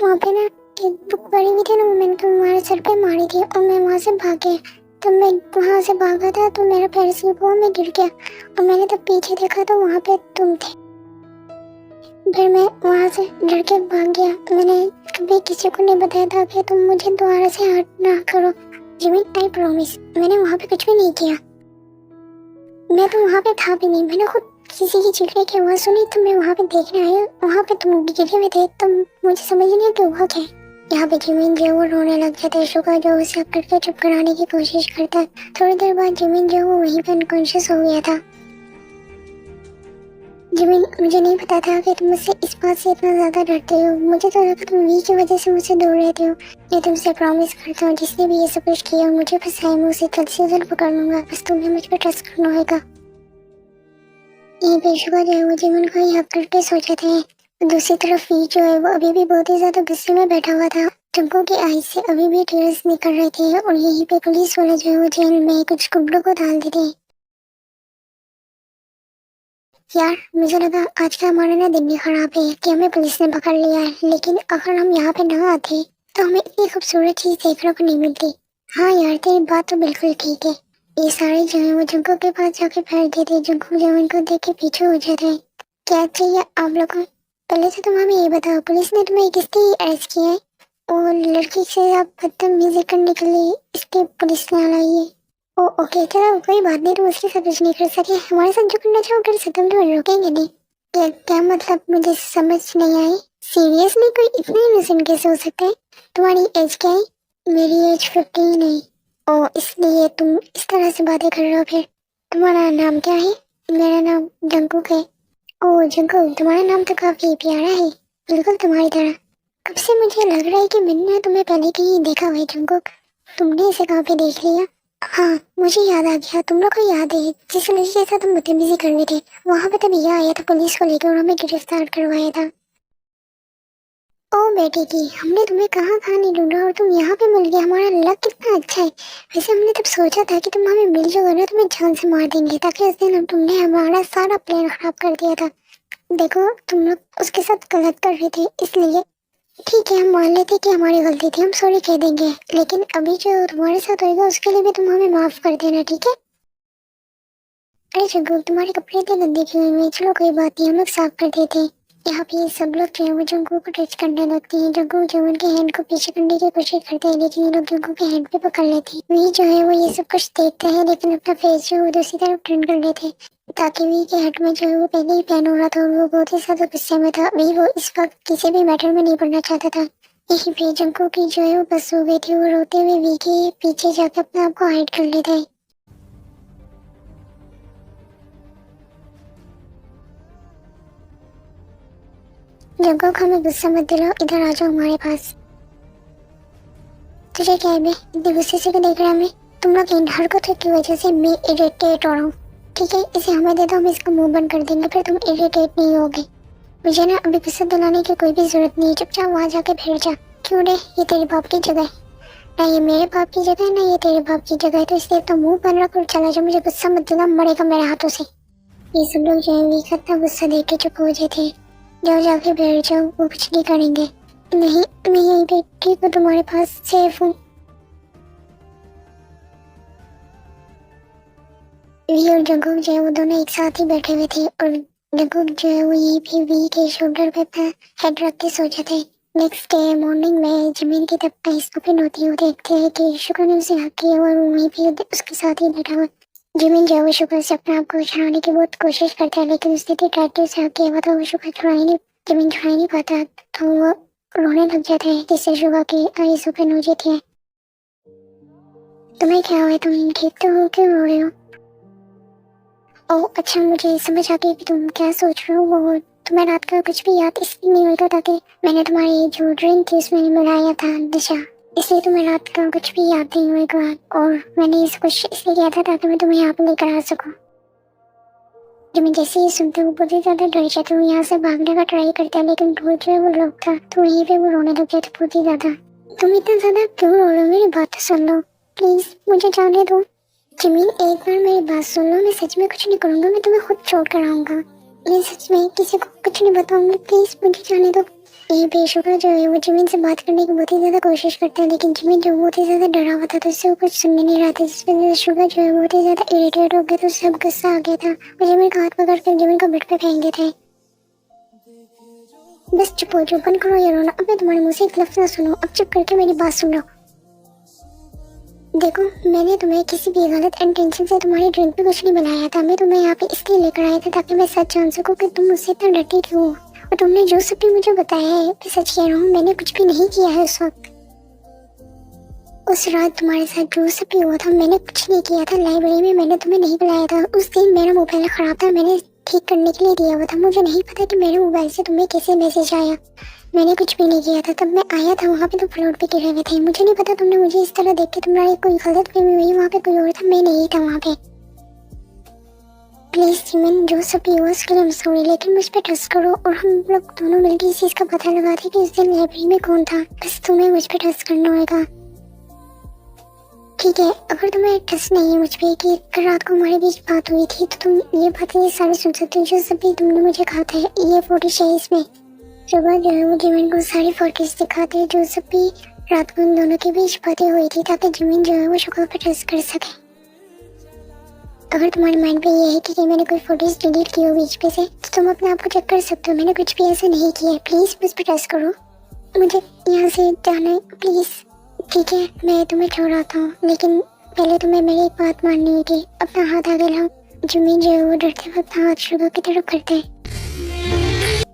वहाँ पे ना एक बुक पड़ी हुई थी ना, मैंने तुम्हारे सर पे मारी थी और मैं वहाँ से भाग गया। तो मैं वहाँ से भागा था तो मेरा पैर स्लिप हुआ, मैं गिर गया और मैंने तब पीछे देखा तो वहाँ पे तुम थे। फिर मैं वहाँ से डर के भाग गया। मैंने कभी किसी को नहीं बताया था कि तुम मुझे दोबारा से हर्ट ना करो। जिमिन आई प्रॉमिस, मैंने वहाँ पे कुछ भी नहीं किया। मैं तो वहाँ पे था भी नहीं, मैंने खुद किसी की चीखने की आवाज़ सुनी तो मैं वहाँ पे देखने आई। वहाँ पे तुम गिरे हुए थे, तो मुझे समझ नहीं आया कि हुआ क्या है। यहाँ पे जिमिन जो वो रोने लग जाता है। शुक्र जो उसे करके चुप कराने की कोशिश करता है। थोड़ी देर बाद जिमिन जो वो वहीं पे अनकॉन्शियस हो गया था। जिमिन मुझे नहीं पता था कि तुम मुझसे इस बात से इतना ज्यादा डरते हो। मुझे तो लगा तुम वी की वजह से मुझसे दूर रहते हो। मैं तुमसे प्रॉमिस करता हूँ जिसने भी ये सब कुछ किया मुझे फंसाए, मैं उसे जल्द से जल्द पकड़ लूंगा। बस तुम्हें मुझ पर ट्रस्ट करना होगा। ये बेशुमार जो है वो जिमिन को याद करके सोचा था। दूसरी तरफ वी जो है वो अभी भी बहुत ही ज्यादा गुस्से में बैठा हुआ था। जंको की आई से अभी भी टीयर्स निकल रहे थे और यहीं पे पुलिस वाले जो है वो जेल में कुछ गुंडों को डाल देते। यार मुझे लगा आज का हमारा ना दिन ही खराब है कि हमें पुलिस ने पकड़ लिया है, लेकिन अगर हम यहाँ पे ना आते तो हमें इतनी खूबसूरत चीज देखने को नहीं मिलती। हाँ यार तेरी बात तो बिल्कुल ठीक है। ये सारे जो है वो जंको के पास जाके बैठ देते। जंको जो उनको देख के पीछे हो जाता है। क्या चाहिए आप लोगों को? पहले तो तुम हमें ये बताओ, पुलिस ने तुम्हें किसने अरेस्ट किया है? और लड़की से आप बदतमीजी करने के लिए इसके पुलिस ने लाई है। ओ ओके चलो कोई बात नहीं, तुम उसके साथ कुछ नहीं कर सके। हमारे साथ जो करना चाहो कर सकते, हम तुम्हें रोकेंगे नहीं। क्या मतलब? मुझे समझ नहीं आई। सीरियसली कोई इतने इनोसेंट कैसे हो सकता है? तुम्हारी एज क्या है? मेरी एज 15 है। ओ इसलिए तुम इस तरह से बातें कर रहे हो। फिर तुम्हारा नाम क्या है? मेरा नाम जंकुक है। ओ जंकुक, तुम्हारा नाम तो काफी प्यारा है, बिल्कुल तुम्हारी तरह। कब से मुझे लग रहा है कि मैंने तुम्हें पहले कहीं देखा हुआ है जंकुक। तुमने इसे कहाँ पे देख लिया? हाँ मुझे याद आ गया, तुम लोग को याद है जिस लड़की के साथ हम बदतमीजी कर रहे थे वहाँ पे तब यह आया था पुलिस को लेकर और हमें गिरफ्तार करवाया था। ओ बेटी की, हमने तुम्हें कहाँ कहाँ नहीं ढूंढा और तुम यहाँ पे मिल गए। हमारा लक कितना अच्छा है। वैसे हमने तब सोचा था कि तुम हमें मिल जाओगे ना, तुम्हें जान से मार देंगे, ताकि उस दिन तुमने हमारा सारा प्लान खराब कर दिया था। देखो तुम लोग उसके साथ गलत कर रहे थे, इसलिए ठीक है हम मान लेते कि हमारी गलती थी, हम सॉरी कह देंगे। लेकिन अभी जो तुम्हारे साथ होगा उसके लिए भी तुम हमें माफ कर देना, ठीक है? अरे जग्गू तुम्हारे कपड़े इतने गंदे क्यों हुए? चलो कोई बात नहीं, हम लोग साफ कर देते हैं। यहाँ पे सब लोग जो है वो जग्गू को टच करने लगते हैं। जग्गू जो उनके हैंड को पीछे करने की कोशिश करते हैं, लेकिन ये लोग जग्गू के हैंड पे पकड़ लेते हैं। वी जो है वो ये सब कुछ देखते हैं, लेकिन अपना फेस जो है वो दूसरी तरफ टर्न कर लेते हैं, ताकि वी के हेड में जो है वो पहले ही प्लान हो रहा था और वो बहुत ही ज्यादा गुस्से में था। वी वो इस वक्त किसी भी मैटर में नहीं पड़ना चाहता था। यही पे जंको की जो है वो बस हो गई थी। वो रोते हुए वी के पीछे जाकर अपने आप को हाइड कर लेता है। जंको को हमें गुस्सा मत दिलाओ, इधर आ जाओ हमारे पास। तुझे क्या है बे, इतने गुस्से से क्यों देख रहा है हमें? तुम लोग इन हरकतों की वजह से मैं इरिटेट हो रहा हूँ। ठीक है इसे हमें दे दो, हम इसका मुंह बंद कर देंगे, फिर तुम इरिटेट नहीं होगे। मुझे ना अभी गुस्सा दिलाने की कोई भी जरूरत नहीं है, चुपचाप वहाँ जाके बैठ जा। क्यों रे, ये तेरे बाप की जगह है। ना ये मेरे बाप की जगह है ना ये तेरे बाप की जगह है, तो इसलिए तो मुंह बंद रख और चला जा, मुझे गुस्सा मत दिला, मरेगा मेरे हाथों से। ये सब लोग जो है वी का इतना गुस्सा देख के चुप हो गए थे। जाओ जाके बैठ जाओ, वो कुछ नहीं करेंगे। नहीं मैं यहीं बैठी तो तुम्हारे पास सेफ हूँ। वी और जंगकुक जो है वो दोनों एक साथ ही बैठे हुए थे और जंगकुक जो है वो यहीं पे वी के शोल्डर पे अपना हेड रख के सोचे थे। नेक्स्ट डे मॉर्निंग में जिमिन की तब आइस ओपन होती है, वो देखते हैं कि शुक्र ने उसे हक किया और वो वहीं पे उसके साथ ही बैठा हुआ। जिमिन जो है वो शुक्र से अपने आप को छुड़ाने की बहुत कोशिश करता है, लेकिन उसने इतनी टाइट से हक किया हुआ था, वो शुक्र जिमिन छुड़ा ही नहीं पाता, तो वो रोने लग जाता है, जिससे शुक्र की आइस ओपन हो जाती है। तुम्हें क्या हुआ, तुम ठीक तो हो, क्यों रो रहे हो? ओह अच्छा, मुझे समझ आ गई कि तुम क्या सोच रहे हो। वो तुम्हें रात का कुछ भी याद इसलिए नहीं होता ताकि मैंने तुम्हारी जो ड्रिंक थी उसमें मिलाया था नशा, इसलिए तुम्हें रात का कुछ भी याद नहीं होगा। और मैंने इस कुछ इसलिए किया था ताकि मैं तुम्हें यहाँ पे लेकर आ सकूँ। जब मैं जैसे ही सुनते वो बहुत ही ज़्यादा डर जाते, वो यहाँ से भागने का ट्राई करता है, लेकिन दूर जो है वो लोग था, तो वहीं पे वो रोने लग जाते बहुत ही ज़्यादा। तुम इतना ज़्यादा क्यों रो रहे हो, मेरी बात तो सुन लो प्लीज़, मुझे जाने दो। जिमिन एक बार मेरी बात सुन लो, मैं सच में कुछ नहीं करूँगा, मैं तुम्हें खुद चोट कराऊंगा, मैं सच में किसी को कुछ नहीं बताऊंगा, प्लीज मुझे जाने दो। ये बेशुक्र जो है वो जिमिन से बात करने की बहुत ही ज्यादा कोशिश करता है, लेकिन जिमिन जो बहुत ही ज्यादा डरा हुआ था, तो उससे वो कुछ सुनने नहीं रहा था, जिस वजह से शुगर जो है बहुत ही ज्यादा इरिटेट हो गया, तो उससे अब गुस्सा आ गया था और जिमिन का हाथ पकड़ कर जिमिन को बेड पे फेंक देता है। बस चुप हो जाओ, बंद करो ये रोना, अब मैं तुम्हारे मुँह से एक लफ्ज ना सुनो, अब चुप करके मेरी बात सुन लो। देखो मैंने तुम्हें किसी भी गलत इंटेंशन से तुम्हारी ड्रिंक पे कुछ नहीं बनाया था, मैं तुम्हें यहाँ पे इसलिए लेकर आया था ताकि मैं सच जान सकूँ कि तुम मुझसे इतना डरती क्यों हो, और तुमने जो सब भी मुझे बताया है मैं सच कह रहा हूँ, मैंने कुछ भी नहीं किया है उस वक्त। उस रात तुम्हारे साथ जो सब भी हुआ था मैंने कुछ नहीं किया था, लाइब्रेरी में मैंने तुम्हें नहीं बुलाया था, उस दिन मेरा मोबाइल खराब था, मैंने ठीक करने के लिए दिया हुआ था, मुझे नहीं पता कि मेरे मोबाइल से तुम्हें कैसे मैसेज आया, मैंने कुछ भी नहीं किया था। तब मैं आया था वहाँ पे तो फ्लोर पे गिरे हुए थे, मुझे नहीं पता तुमने मुझे इस तरह देख के तुम्हारी कोई गलत फहमी हुई, वहाँ पे कोई और था, मैं नहीं था वहाँ पे। प्लीज जिमिन जो सब भी हुआ उसके लिए मैं सॉरी, लेकिन मुझ पर ट्रस्ट करो और हम लोग दोनों मिलकर इस चीज़ का पता लगाते कि उस दिन लाइब्रेरी में कौन था, बस तुम्हें मुझ पर ट्रस्ट करना होगा, ठीक है? अगर तुम्हें ट्रस्ट नहीं है मुझ पर कि रात को हमारे बीच बात हुई थी, तो तुम ये बातें सारी सुन सकते हो जो सब भी तुमने मुझे कहा था, ये फोटो है इसमें। सुबह जो है वो जिमिन को सारी फोटोज दिखाते हैं जो सब भी रात को उन दोनों के बीच बातें हुई थी, ताकि जिमिन जो है वो शुक्र पर ट्रस्ट कर सके। अगर तुम्हारे माइंड पे ये है कि मैंने कोई फोटोज डिलीट की हो बीच पे से, तो तुम अपने आप को चेक कर सकते हो, मैंने कुछ भी ऐसा नहीं किया है, प्लीज मुझ पर ट्रस्ट करो, मुझे यहाँ से जाना है प्लीज, ठीक है? मैं तुम्हें छोड़ाता हूँ, लेकिन पहले तुम्हें मेरी एक बात माननी होगी, अपना हाथ आगे लाओ। जिमिन जो है वो डरते हुए अपना हाथ शुगर की तरफ करते हैं,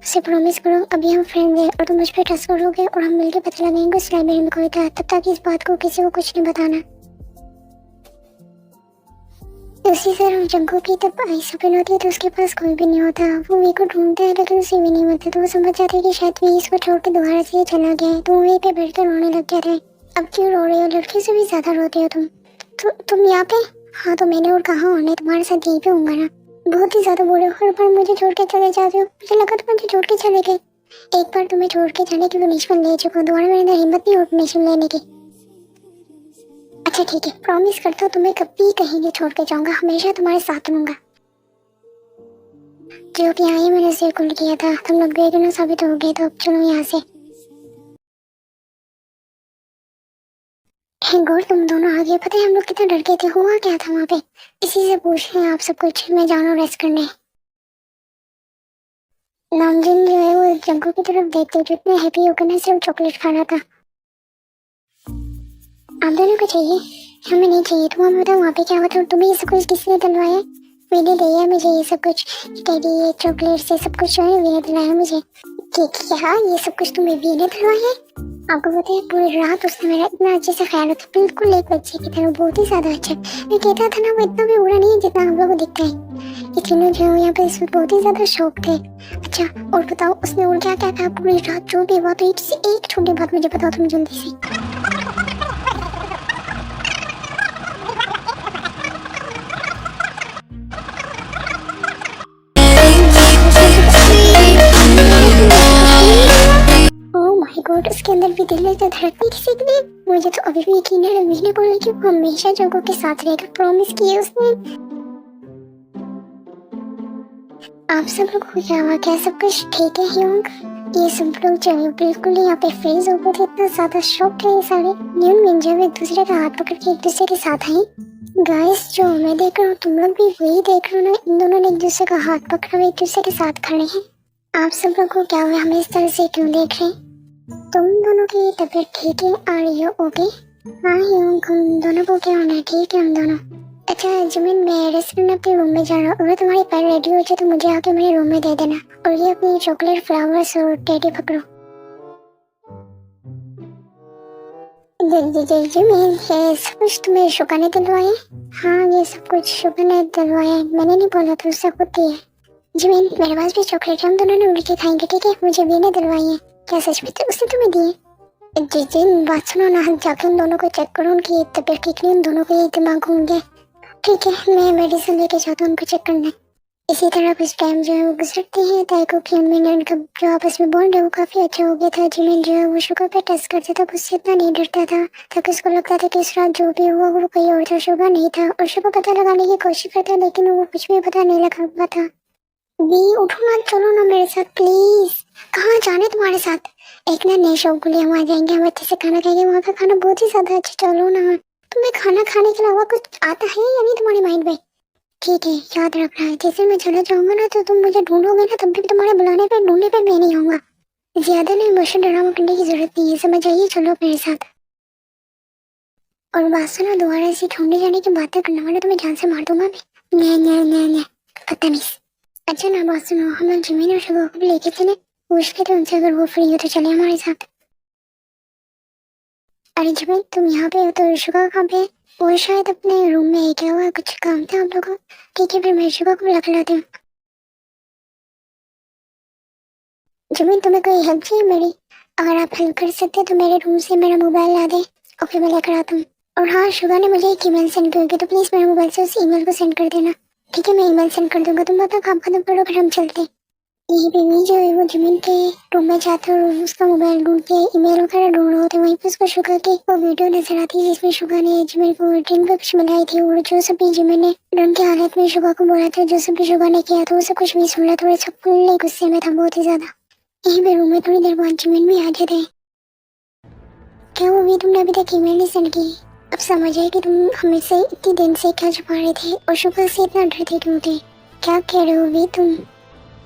उसे प्रॉमिस करो अभी हम फ्रेंड हैं और तुम मुझ पर ट्रस्ट करोगे और हम मिलकर पता लगाएंगे उस लाइब्रेरी में कोई था, तब तक इस बात को किसी को कुछ नहीं बताना। उसी तरह जग्गू की तब आइस ओपन होती है तो उसके पास कोई भी नहीं होता, वो वी को ढूंढता है लेकिन उसे भी नहीं मिलता, तो वो समझ जाता है कि शायद वी इसको छोड़ के दोबारा से चला गया है, तो वहीं पे बैठ कर रोने लग जाता है। अब क्यों रो रहे हो, लड़की से भी ज्यादा रोते हो तुम, तो तुम यहाँ पे? हाँ तो मैंने और कहा होने तुम्हारे साथ यहीं पे होऊंगा ना, बहुत ही ज्यादा बोल रहे हो, हर बार मुझे छोड़ के चले जाते हो, मुझे लगा तुम मुझे छोड़ के चले गए, एक बार तुम्हें छोड़ के जाने की पनिशमेंट ले चुका हूँ, दोबारा मेरे अंदर हिम्मत नहीं हो पनिशमेंट लेने की। अच्छा ठीक है, प्रॉमिस करता हूँ तुम्हें कभी कहीं नहीं छोड़ के जाऊंगा, हमेशा तुम्हारे साथ रहूंगा। जो भी आई मैंने उसे कुल किया था, तुम लोग बेगुनाह साबित हो गए, तो अब चलो यहाँ से। गौर तुम दोनों आगे, पता है हम लोग कितना डर गए थे, हुआ क्या था वहाँ पे, इसी से पूछ रहे हैं आप सब कुछ, मैं जा रहा हूँ रेस्ट करने। नामजिन जो है वो जग्गू की तरफ देखते हुए इतने हैप्पी होकर ना सिर्फ चॉकलेट खा रहा था। आप दोनों को चाहिए? हमें नहीं चाहिए, तुम हमें बताओ वहाँ पे क्या हुआ था, तुम्हें ये सब कुछ किसने दिलवाया? मैंने दिया मुझे ये सब कुछ, टेडी ये चॉकलेट से सब कुछ जो है वीने दिलाया मुझे। क्या ये सब कुछ तुम्हें वीने दिलवाया है? आपको पता है पूरी रात उसने मेरा इतना अच्छे से ख्याल रखा, बिल्कुल एक बच्चे की तरह, बहुत ही ज्यादा अच्छा। मैं कहता था ना वो इतना भी बुरा नहीं है जितना हम लोग को दिखता है। ये तीनों जो है यहाँ पे इसमें बहुत ही ज्यादा शौक थे। अच्छा और बताओ उसने और क्या क्या कहा पूरी रात, जो भी बात हुई, एक छोटी बात मुझे बताओ तुम जल्दी से। गॉड उसके अंदर भी दिल है तो धड़कने किसी के लिए। मुझे तो अभी भी यकीन है रवीश ने बोला कि वो हमेशा जगह के साथ रहेगा, प्रॉमिस किया उसने। आप सब लोग को क्या हुआ, क्या सब कुछ ठीक है ह्यूंग? ये सब लोग जो है बिल्कुल यहाँ पे फ्रीज हो गए थे, इतना ज्यादा शॉक है ये सारे। न्यून मिन जब एक दूसरे का हाथ पकड़ के एक दूसरे के साथ आई। गाइस जो मैं देख रहा हूँ तुम लोग भी वही देख रहे हो ना, इन दोनों ने एक दूसरे का हाथ पकड़ा हुआ एक दूसरे के साथ खड़े हैं। आप सब लोग को क्या हुआ, हमें इस तरह से क्यों देख रहे हैं? तुम दोनों की तबीयत ठीक है? आ रही हो ओके? हाँ ह्यूंग, हम दोनों को क्या होना है, ठीक है हम दोनों। अच्छा जिमिन, मैं रेस्टोरेंट अपने रूम में जा रहा हूँ, अगर तुम्हारी पैर रेडी हो जाए तो मुझे आके मेरे रूम में दे देना। और ये अपनी चॉकलेट फ्लावर्स और टेडी पकड़ो। जिमिन, ये सब कुछ तुम्हें शुका ने दिलवाया? हाँ ये सब कुछ शुका ने दिलवाया है, मैंने नहीं बोला था, उससे खुद दिया है। जिमिन मेरे पास भी चॉकलेट है, हम दोनों ने मिलकर खाएंगे ठीक है? मुझे भी ने दिलवाई है। क्या सच में तो उसने तुम्हें दिए? जिन बात सुनो ना, हम जाके उन दोनों को चेक करो, उनकी तबीयत ठीक नहीं, उन दोनों को ये दिमाग घूम गया। ठीक है मैं मेडिसिन लेके जाता हूँ उनको चेक करने। इसी तरह कुछ टाइम जो है वो गुजरते हैं। ताइको की अम्मी ने उनका जो आपस में बॉन्ड है वो काफी अच्छा हो गया था। जिमिन जो है वो शुगर पे टेस्ट करता था, उससे इतना नहीं डरता था, तब उसको लगता था कि इस रात जो भी हुआ वो कोई और था, शुगर नहीं था। और शुगर पता लगाने की कोशिश करता लेकिन वो कुछ भी पता नहीं लगा पाता। वी उठो ना, चलो ना मेरे साथ प्लीज। कहाँ जाने तुम्हारे साथ? एक ना नए शौक के लिए हम आ जाएंगे, हम अच्छे से खाना खाएंगे, वहाँ का खाना बहुत ही ज्यादा अच्छा। चलो ना, तुम्हें खाना खाने के अलावा कुछ आता है या नहीं तुम्हारे माइंड में? ठीक है याद रखना है, जैसे मैं चला जाऊंगा ना तो तुम मुझे ढूंढोगे ना, तब भी तुम्हारे बुलाने पे ढूंढने पे मैं नहीं आऊंगा। ज्यादा ना इमोशन ड्रामा करने की जरूरत नहीं है, समझ आइए? चलो मेरे साथ। और बात सुनो, दोबारा ऐसी ढूंढने जाने की बातें करने वाले तुम्हें जान से मार दूंगा मैं। न बदतमीज। अच्छा ना बात सुनो, हम लोग जिमिन और शुगर को भी लेके चले, पूछ के थे उनसे अगर वो फ्री हो तो चले हमारे साथ। अरे जिमिन तुम यहाँ पे हो तो शुगर कहाँ पे है? वो शायद अपने रूम में है, क्या हुआ, कुछ काम था आप लोगों को? ठीक है फिर मैं शुगर को बुला लाती हूँ। जिमिन तुम्हें कोई हेल्प चाहिए मेरी? अगर आप हेल्प कर सकते तो मेरे रूम से मेरा मोबाइल ला दे, ओके मैं लेकर आता हूँ। और हाँ शुगर ने मुझे एक ईमेल सेंड की तो प्लीज मेरे मोबाइल से उस ईमेल को सेंड कर देना। ठीक है मैं ईमेल सेंड कर दूंगा, तुम अपना काम खत्म करो फिर हम चलते। यही बेबी जो है वो जिमिन के रूम में जाता है और उसका मोबाइल ढूंढ के ईमेल वगैरह ढूंढ रहे होते, वहीं पे उसको शुगर की वो वीडियो नजर आती है जिसमें शुगर ने जिमिन को ड्रिंक पे कुछ मिलाई थी। और जो सब भी जिमिन ने ड्रिंक की हालत में शुगर को बोला था, जो सब भी शुगर ने किया था वो सब कुछ भी सुन रहा था। सब फुल गुस्से में था बहुत ही ज्यादा। यहीं पे रूम में थोड़ी देर बाद जिमिन भी आ जाते। क्या वो भी तुमने अभी तक ईमेल नहीं सेंड की? अब समझ आए कि तुम हमें से इतनी दिन से क्या छुपा रहे थे और शुगर से इतना डरते क्यों थे? क्या कह रहे हो भी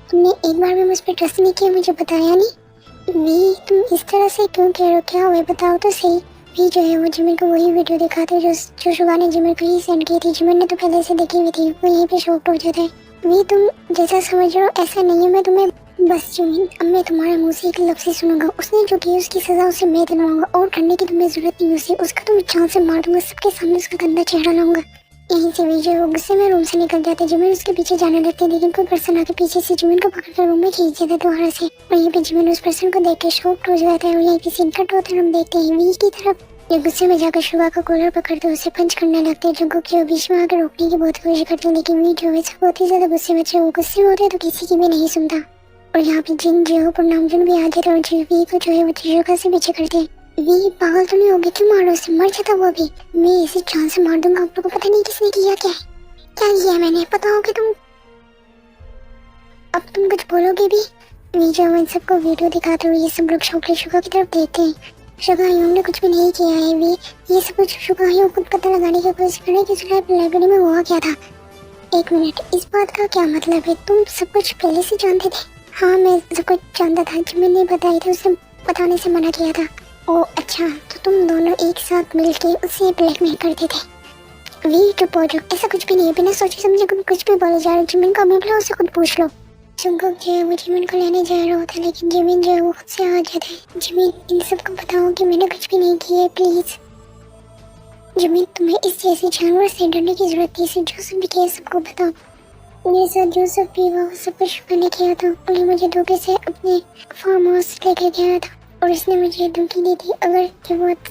तुमने एक बार भी मुझ पर ट्रस्ट नहीं किया, मुझे बताया नहीं। वी तुम इस तरह से क्यों कह रहे हो, क्या हुआ बताओ तो सही। वी जो है वो जिमिन को वही वीडियो दिखाते जो शुगर ने जिमिन को ही सेंड की थी। जिमिन ने तो पहले से देखी हुई थी, वो यहीं पे शॉक्ड हो जाता है। वी तुम जैसा समझ रहे हो ऐसा नहीं है, मैं तुम्हें बस जिमिन अब मैं तुम्हारे मुंह से एक लफ्ज़ ही सुनूंगा, उसने जो की उसकी सजा उसे मैं दिलवाऊंगा और ठंडे की तुम्हें जरूरत नहीं उसे, उसका तुम जान से मार दूंगा, सबके सामने उसका गंदा चेहरा लाऊंगा। यहीं से विजय वो गुस्से में रूम से निकल जाते, जिमिन उसके पीछे जाने लगते लेकिन कोई पर्सन आके पीछे से जिमिन को पकड़कर रूम में खींच देता दोबारा से। वहीं पे जिमिन उस पर्सन को देख के शॉक्ड हो जाता है और यहीं पे सीन कट होता है। हम देखते हैं वी की तरफ, ये गुस्से में जाकर शुगा का कॉलर पकड़ते उसे पंच करने लगते हैं, जो कि बीच में आकर रोकने की बहुत कोशिश करते हैं लेकिन वी जो है बहुत ही ज्यादा गुस्से में थे, वो गुस्से में होते हैं तो किसी की भी नहीं सुनता। और यहाँ पे जिन जो है नामजुन भी आ जाते और जी वी को जो है वो शुगा से पीछे करते हैं। वी पागल तो नहीं होगी, क्यों मारो उसे, मर जाता वो भी, मैं इसे जान से मार दूंगा। आप लोगों को पता नहीं किसने किया क्या किया मैंने, पता होगा तुम, अब तुम कुछ बोलोगे भी? वी जो इन सबको वीडियो दिखाते हुए ये सब लोग शुगा की तरफ देखते हैं। शुगा यूं ने कुछ भी नहीं किया है, वी ये सब कुछ शुगा यूं खुद पता लगाने की कोशिश कर रहे कि लाइब्रेरी में हुआ क्या था। एक मिनट, इस बात का क्या मतलब है, तुम सब कुछ पहले से जानते थे? हाँ मैं सब कुछ जानता था, जिमिन ने बताई थी, उसे बताने से मना किया था। ओ अच्छा, तो तुम दोनों एक साथ मिलके उसे ब्लैकमेल करते थे। वी चुप हो जाओ, ऐसा कुछ भी नहीं है, बिना सोचे समझे कुछ भी बोले जा रहे। जिमिन को अभी बुलाओ, उसे खुद पूछ लो। जंगकुक जो है वो जिमिन को लेने जा रहा होता लेकिन जिमिन जो है वो खुद से आ जाता है। जिमिन इन सबको बताओ कि मैंने कुछ भी नहीं किया है प्लीज। जिमिन तुम्हें इस जैसे जानवर से डरने की जरूरत नहीं, जो सब भी किया सबको बताओ। मेरे साथ जो सब भी हुआ वो सब कुछ मैंने किया था, और मुझे धोखे से अपने फार्म हाउस लेके गया था और उसने मुझे धमकी दी थी अगर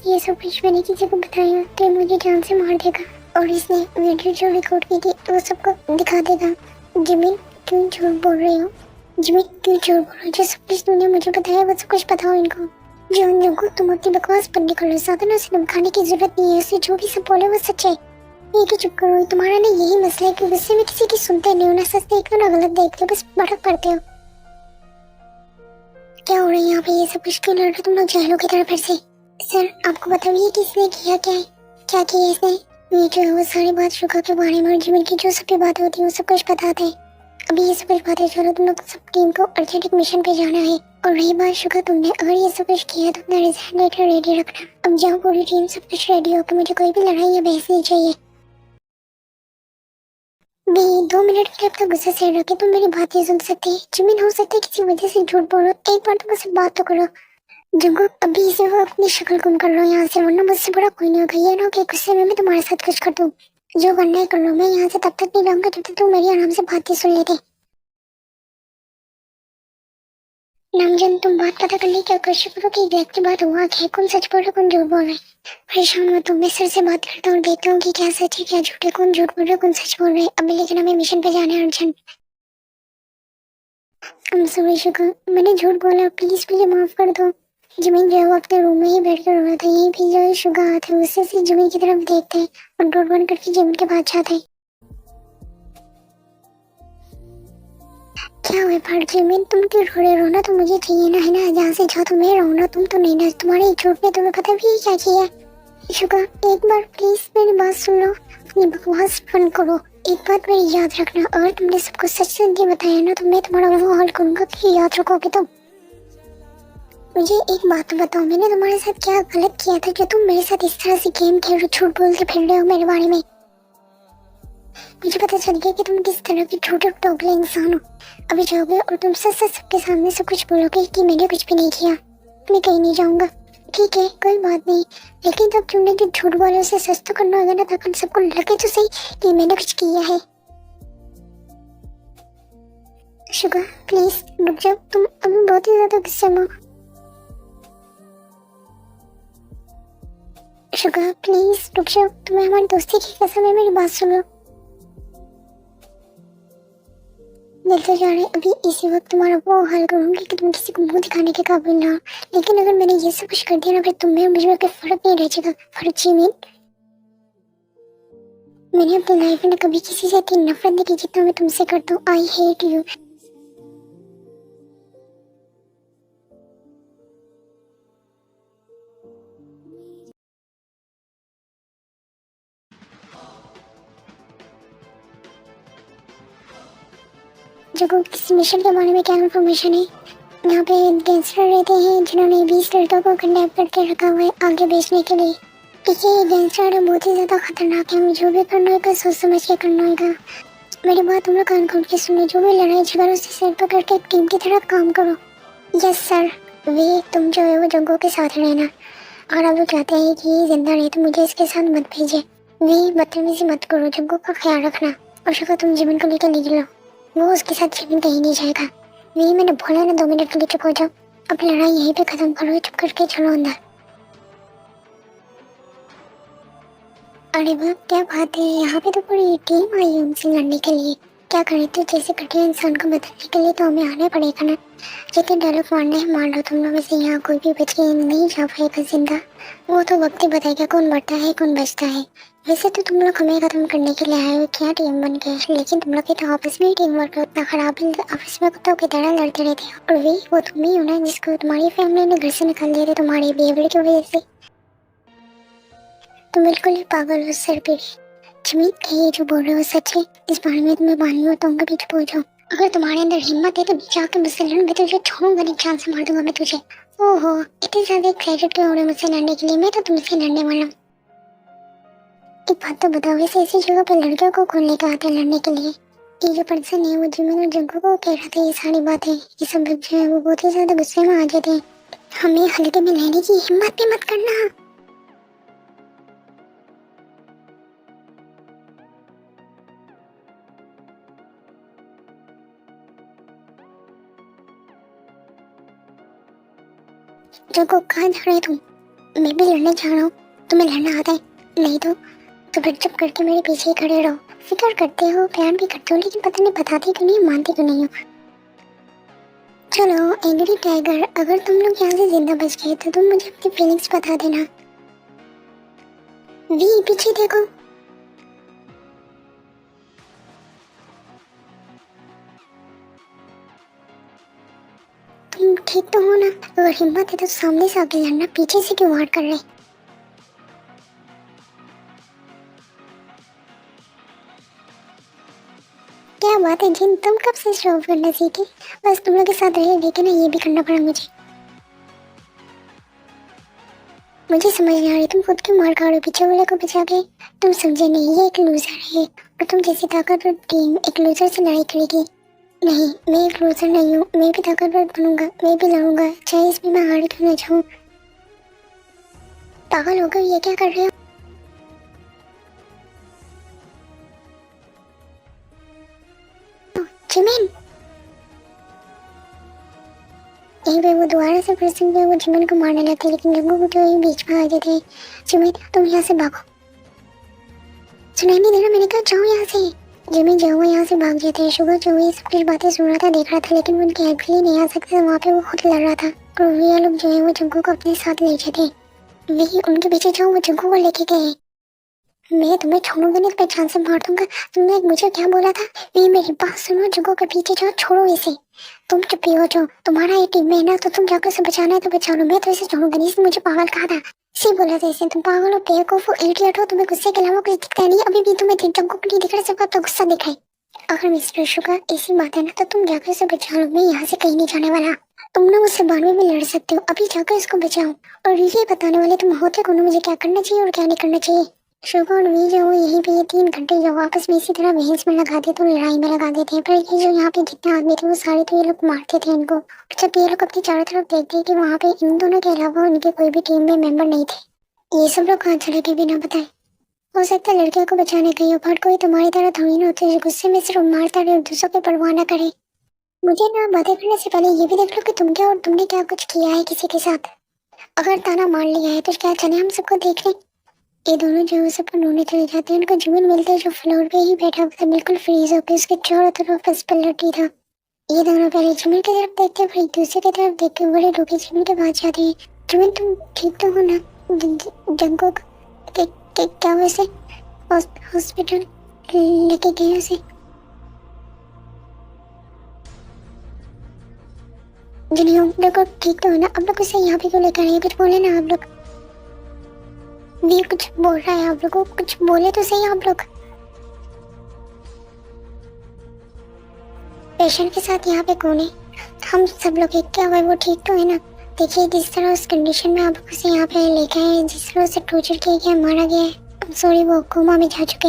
ये सब कुछ मैंने किसी को बताया तो मुझे जान से मार देगा और इसने वीडियो जो रिकॉर्ड की थी वो सबको दिखा देगा। जिमिन क्यों झूठ बोल रही हो? जिमिन क्यों झूठ बोल रही हो? जो सब कुछ तुमने मुझे बताया वो सब कुछ बताओ इनको। जॉन जंगकुक तुम अपनी बकवास बंद करो, ज्यादा ना से धमकाने की जरूरत नहीं है, उसे जो भी सब बोले वो सच है। एक ही चुप करो, तुम्हारा ना यही मसला है कि गुस्से में किसी की सुनते नहीं हो, ना सच देखते हो ना गलत देखते हो, बस भड़क पड़ते हो। क्या हो रहा है यहाँ पे, ये सब कुछ क्यों लड़ रहे हो तुम लोग जहलों की तरह फिर से? सर आपको बताइए कि इसने किया क्या है, क्या किया इसने? ये जो है वो सारी बात शुगा के बारे में और जीवन की जो सब भी बातें होती है वो सब कुछ बताते हैं। अभी ये सब कुछ बातें छोड़ो, तुम लोग सब टीम को अर्जेंट एक मिशन पे जाना है। और रही बात शुगा, तुमने अगर ये सब कुछ किया तो अपना रिजाइन लेटर रेडी रखना। अब जाओ, पूरी टीम सब कुछ रेडी हो कि मुझे कोई भी लड़ाई या बहस नहीं चाहिए। भी 2 मिनट के लिए अपना गुस्सा से रखे, तुम मेरी बात नहीं सुन सकते। जिमिन हो सकता है किसी वजह से झूठ बोलो, एक बार तो मुझसे बात तो करो। जंगकुक अभी से वो अपनी शक्ल गुम कर लो यहाँ से, वरना मुझसे बड़ा कोई नहीं होगा। ये ना कि गुस्से में मैं तुम्हारे साथ कुछ कर दूँ। जो करना है कर लो, मैं यहाँ से तब तक नहीं रहूंगा जब तक तुम मेरी आराम से बातें सुन लेते। नामजन तुम बात पता करने की कोशिश करो कि एग्जैक्टली बात हुआ क्या है, कौन सच बोल रहा है कौन झूठ बोल रहा है। परेशान मत हो, मैं सर से बात करता हूँ, देखता हूँ कि क्या सच है क्या झूठ है, कौन झूठ बोल रहा है कौन सच बोल रहा है। अभी लेकिन हमें मिशन पे जाना है अर्जेंट। हम सॉरी शुक्र, मैंने झूठ बोला, प्लीज मुझे माफ कर दो। जमीन जो है वो अपने रूम में ही बैठ कर रो रहा था, यहीं पे जो शुगा आते हैं उससे से जमीन की तरफ देखते हैं और डोर बंद करके जमीन के पास जाते हैं। क्या हुआ पार्ट जमीन, तुम क्यों रो रहे? रोना तो मुझे चाहिए ना, है ना? जहाँ से जाओ तो मैं रहूँ ना, तुम तो नहीं ना। तुम्हारे झूठ में तुम्हें पता भी है क्या किया है। शुगा एक बार प्लीज मेरी बात सुन लो, अपनी बकवास बंद करो। एक बात मेरी याद रखना, अगर तुमने सबको सच सुन के बताया ना तो मैं तुम्हारा वो हाल करूंगा कि याद रखोगे तुम। मुझे एक बात तो बताओ, मैंने तुम्हारे साथ क्या गलत किया था जो तुम मेरे साथ इस तरह से गेम खेल रहे, झूठ बोल के फिर रहे हो मेरे बारे में? मुझे पता चल गया कि तुम किस तरह की झूठे टोकले इंसान हो। अभी जाओगे और तुम सच सच सबके सामने सब कुछ बोलोगे कि मैंने कुछ भी नहीं किया। मैं कहीं नहीं जाऊंगा, ठीक है कोई बात नहीं, लेकिन जब तुमने जो झूठ बोले उसे सच तो करना होगा ना, ताकि सबको लगे तो सही कि मैंने कुछ किया है। शुगा प्लीज रुक जाओ, तुम अभी बहुत ही ज्यादा गुस्से में हो। शुगा प्लीज रुक जाओ, तुम्हें हमारी दोस्ती की कसम है, मेरी बात सुनो। मिलते जा रहे अभी इसी वक्त तुम्हारा वो हाल करूंगी कि तुम किसी को मुंह दिखाने के काबिल ना हो। लेकिन अगर मैंने ये सब कुछ कर दिया ना, फिर तुम में और मुझ में कोई फर्क नहीं रह जाएगा। फर्क जीमिन, मैंने अपनी लाइफ में कभी किसी से इतनी नफरत नहीं की जितना मैं तुमसे करता हूँ। I hate you. जब किसी मिशन के बारे में क्या इन्फॉर्मेशन है? यहाँ पे गैंगस्टर रहते हैं जिन्होंने 20 लड़कों को किडनैप करके रखा हुआ है आगे बेचने के लिए। देखिए गैंगस्टर बहुत ही ज्यादा खतरनाक है, हमें जो भी करना होगा सोच समझ के करना होगा। मेरी बात तुम लोग कान खोल के सुनो, जो भी लड़ाई झगड़ा उसे सिर पकड़ के एक टीम की तरह काम करो। Yes sir. वे तुम जो है वो जंगों के साथ रहना, और अब वो चाहते हैं कि ये जिंदा रहे तो मुझे इसके साथ मत भेजे। वे बदतमीजी मत करो, जंगों का ख्याल रखना। और शुक्र तुम जीवन को लेकर निकलो, वो उसके साथ जीवन कहीं नहीं जाएगा। वे मैंने बोला ना 2 मिनट के लिए चुप हो जाओ, अब लड़ाई यहीं पे खत्म करो, चुप करके चलो अंदर। अरे वाह क्या बात है, यहाँ पे तो पूरी टीम आई है उनसे लड़ने के लिए। क्या करें, तो जैसे कठिन इंसान को बदलने के लिए तो हमें आना पड़ेगा ना। जितने डायलॉग मारने हैं मार लो तुम लोग, वैसे यहाँ कोई भी बच के नहीं जा पाएगा जिंदा। वो तो वक्त ही बताएगा कौन बढ़ता है कौन बचता है। वैसे तो तुम लोग हमें खत्म करने के लिए आए हो, क्या टीम बन गए, लेकिन तुम लोग की तो आपस में ही टीम वर्क उतना खराब है, आपस में कुत्तों की तरह लड़ते रहते हो। और वे वो तुम ही हो ना जिसको तुम्हारी फैमिली ने घर से निकाल दिया था तुम्हारे बिहेवियर की वजह से। तुम बिल्कुल ही पागल हो सर पे। जमीन कहीं ये जो बोल रहे हो सच है, इस बारे में तुम्हें मालूम होता हूँ कभी चुप हो जाओ। अगर तुम्हारे अंदर हिम्मत है तो नीचे आके मुझसे लड़, मैं तुझे छोड़ूंगा नहीं, जान से मार दूंगा मैं तुझे। ओहो इतने ज्यादा एक्साइटेड क्यों हो रहे हो मुझसे लड़ने के लिए? मैं तो तुमसे लड़ने वाला हूँ। एक बात तो बताओ, वैसे ऐसी जगह पे लड़कियों को कौन लेकर आते हैं लड़ने के लिए? ये जो पर्सन है वो जिमिन और जंगू को कह रहा था ये सारी बातें, ये सब लोग जो है वो बहुत ही ज्यादा गुस्से में आ जाते हैं। हमें हल्के में लेने की हिम्मत भी मत करना। जंगू कहाँ जा रहे हो तुम? मैं भी लड़ने जा रहा हूँ, तुम्हें लड़ना आता है? नहीं तो फिर चुप करके मेरे पीछे ही खड़े रहो। फिक्र करते हो प्यार भी करते हो, लेकिन पता नहीं बताते क्यों नहीं, मानते क्यों नहीं हो। चलो एंग्री टाइगर, अगर तुम लोग यहाँ से जिंदा बच गए तो तुम मुझे अपनी फीलिंग्स बता देना। वी पीछे देखो। तुम ठीक तो हो ना? अगर हिम्मत है तो सामने से आगे लड़ना, पीछे से क्यों वार कर रहे? क्या बात है जिन, तुम कब से शो ऑफ करना सीखे? बस तुम लोग के साथ रह रह के ना ये भी करना पड़ा मुझे। मुझे समझ नहीं आ रही तुम खुद क्यों मार खा रहे हो पीछे वाले को बचा के। तुम समझे नहीं, ये एक लूजर है और तुम जैसी ताकतवर टीम एक लूजर से लड़ाई करेगी? नहीं, मैं एक लूजर नहीं हूँ, मैं भी ताकतवर बनूंगा, मैं भी लड़ूंगा, चाहे इसमें मैं हार क्यों ना जाऊँ। पागल हो गए, ये क्या कर रहे हो? जिमिन, यहीं पे वो दोबारा से फिर से वो जिमिन को मारने लगते, लेकिन जंगू को तो बीच में आ जाते हैं। जिमिन तुम यहाँ से भागो। सुनाई नहीं दे रहा, मैंने कहा जाओ यहाँ से। जिमिन जो यहाँ से भाग जाते हैं। शुगर जो ये सब कुछ बातें सुन रहा था, देख रहा था, लेकिन वो उनकी हेल्प के लिए नहीं आ सकते, वहाँ पे वो खुद लड़ रहा था। और ये लोग जो है वो जंगू को अपने साथ ले जाते। वही उनके पीछे जाओ, वो जंगू को लेके गए। मैं तुम्हें छोड़ूंगा नहीं, पहचान से मार दूंगा। तुमने मुझे क्या बोला था? वी मेरी बात सुनो, जंगू के पीछे जाओ, छोड़ो इसे। तुम चुप ही हो जाओ, तुम्हारा ये टीम में है ना, तो तुम जाकर उसे बचाना है तो बचा लो, मैं तो इसे छोड़ूंगा नहीं। इसने मुझे पागल कहा था, सी बोला था इसे। तुम पागल हो, बेवकूफ हो, इडियट हो, तुम्हें गुस्से के अलावा कुछ दिखता नहीं। अभी भी तुम्हें जंगू को नहीं दिख रहा, सिर्फ तो गुस्सा दिख रहा है। अगर मिस्टर शुगर ऐसी बात है ना, तो तुम जाकर उसे बचा लो, मैं यहाँ से कहीं नहीं जाने वाला। तुम ना मुझसे बाद में भी लड़ सकते हो, अभी जाकर इसको बचाओ। और ये बताने वाले तुम होते कौन हो, मुझे क्या करना चाहिए और क्या नहीं करना चाहिए? शुभ और वी जो यहीं पे ये 3 घंटे जो आपस में इसी तरह बहस में लगा देते, तो लड़ाई में लगा देते हैं। पर ये जो यहाँ पे जितने आदमी थे वो सारे तो ये लोग मारते थे इनको। और जब ये लोग अपनी चारों तरफ देखते कि वहाँ पे इन दोनों के अलावा उनके कोई भी टीम में मेंबर नहीं थे, ये सब लोग कहाँ चले गए बिना बताए। हो सकता है लड़कियों को बचाने गई हो, पर कोई तुम्हारी तरह थोड़ी ना होती है जो गुस्से में सिर्फ मारता रहे और दूसरों की परवाह ना करे। मुझे ना बातें करने से पहले ये भी देख लो कि तुम क्या और तुमने क्या कुछ किया है किसी के साथ। अगर ताना मार लिया है तो क्या चले हम सबको देख लें? ये दोनों जो है सब रोने चले जाते हैं। उनको जुमिन मिलता है जो फ्लोर पे ही बैठा हुआ था, बिल्कुल फ्रीज होकर, उसके चारों तरफ बस पलटी था। ये दोनों पहले जुमिन की तरफ देखते हैं, फिर दूसरे की तरफ देख के बड़े डूबे जुमिन के पास जाते हैं। जुमिन तुम ठीक तो हो ना? जंगुक क्या वैसे हॉस्पिटल लेके गए उसे? जिन्हें आप लोग ठीक तो हो ना? आप लोग उसे यहाँ पे क्यों लेकर आए? कुछ बोले ना आप लोग। वी कुछ बोल रहा है आप लोगों को, कुछ बोले तो सही आप लोग। पेशेंट के साथ यहाँ पे कौन है? हम सब लोग एक, क्या हुआ वो ठीक तो है ना? देखिए जिस तरह उस कंडीशन में आप उसे यहाँ पे लेके आए, जिस तरह उसे टॉर्चर किया गया, मारा गया है, सॉरी वो कोमा में जा चुके।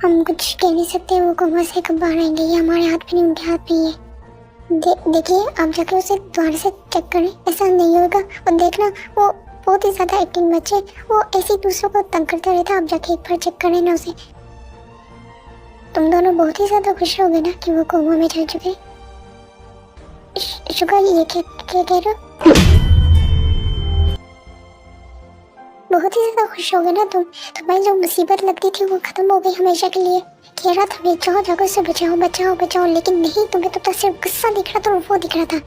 हम कुछ कह नहीं सकते वो कोमा से कब बाहर आएंगे, ये हमारे हाथ में नहीं, उनके हाथ में ही है। देखिए आप जाके उसे दोबारा से चेक करें, ऐसा नहीं होगा। और देखना वो बहुत ही ज्यादा एक्टिंग बच्चे, वो ऐसे दूसरों को तंग करता रहता है, आप जाके एक बार चेक करें ना उसे। तुम दोनों बहुत ही ज्यादा खुश हो गए ना कि वो कोमा में जा चुके। शुगर ये क्या कह रहे हो? बहुत ही ज्यादा खुश हो गए ना तुम? तुम्हारी जो मुसीबत लगती थी वो खत्म हो गई हमेशा के लिए। कह रहा था जाओ जाकर उसे बचाओ बचाओ बचाओ, लेकिन नहीं, तुम्हें तो सिर्फ गुस्सा दिख रहा था और वो दिख रहा था।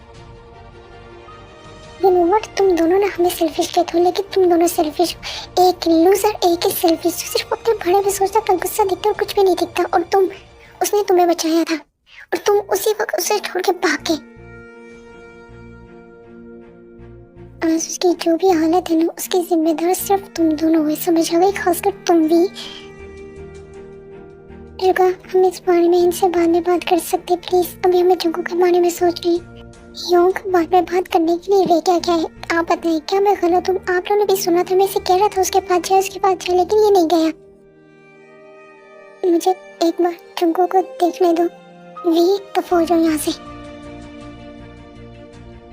तुम दोनों ना हमें सेल्फिश कहते हो, लेकिन तुम दोनों सेल्फिश हो। एक लूजर, एक ही सेल्फिश, सिर्फ अपने बड़े में सोचता था, गुस्सा दिखता और कुछ भी नहीं दिखता। और तुम, उसने तुम्हें बचाया था और तुम उसी वक्त उसे छोड़ के भाग गए। आज उसकी जो भी हालत है ना, उसकी जिम्मेदार सिर्फ तुम दोनों हो, समझ आ गई? खासकर तुम भी। रुका, हम इस बारे में इनसे बाद में बात कर सकते प्लीज, अभी हमें जंगू के बारे में सोच रही है। योंग बाद में बात करने के लिए क्या क्या है आप बताएं, क्या मैं गलत हूँ? आप लोगों ने भी सुना था, मैं इसे कह रहा था उसके पास जाए उसके पास जाए, लेकिन ये नहीं गया। मुझे एक बार जंगू को देखने दो। वी तो हो जाओ यहाँ से,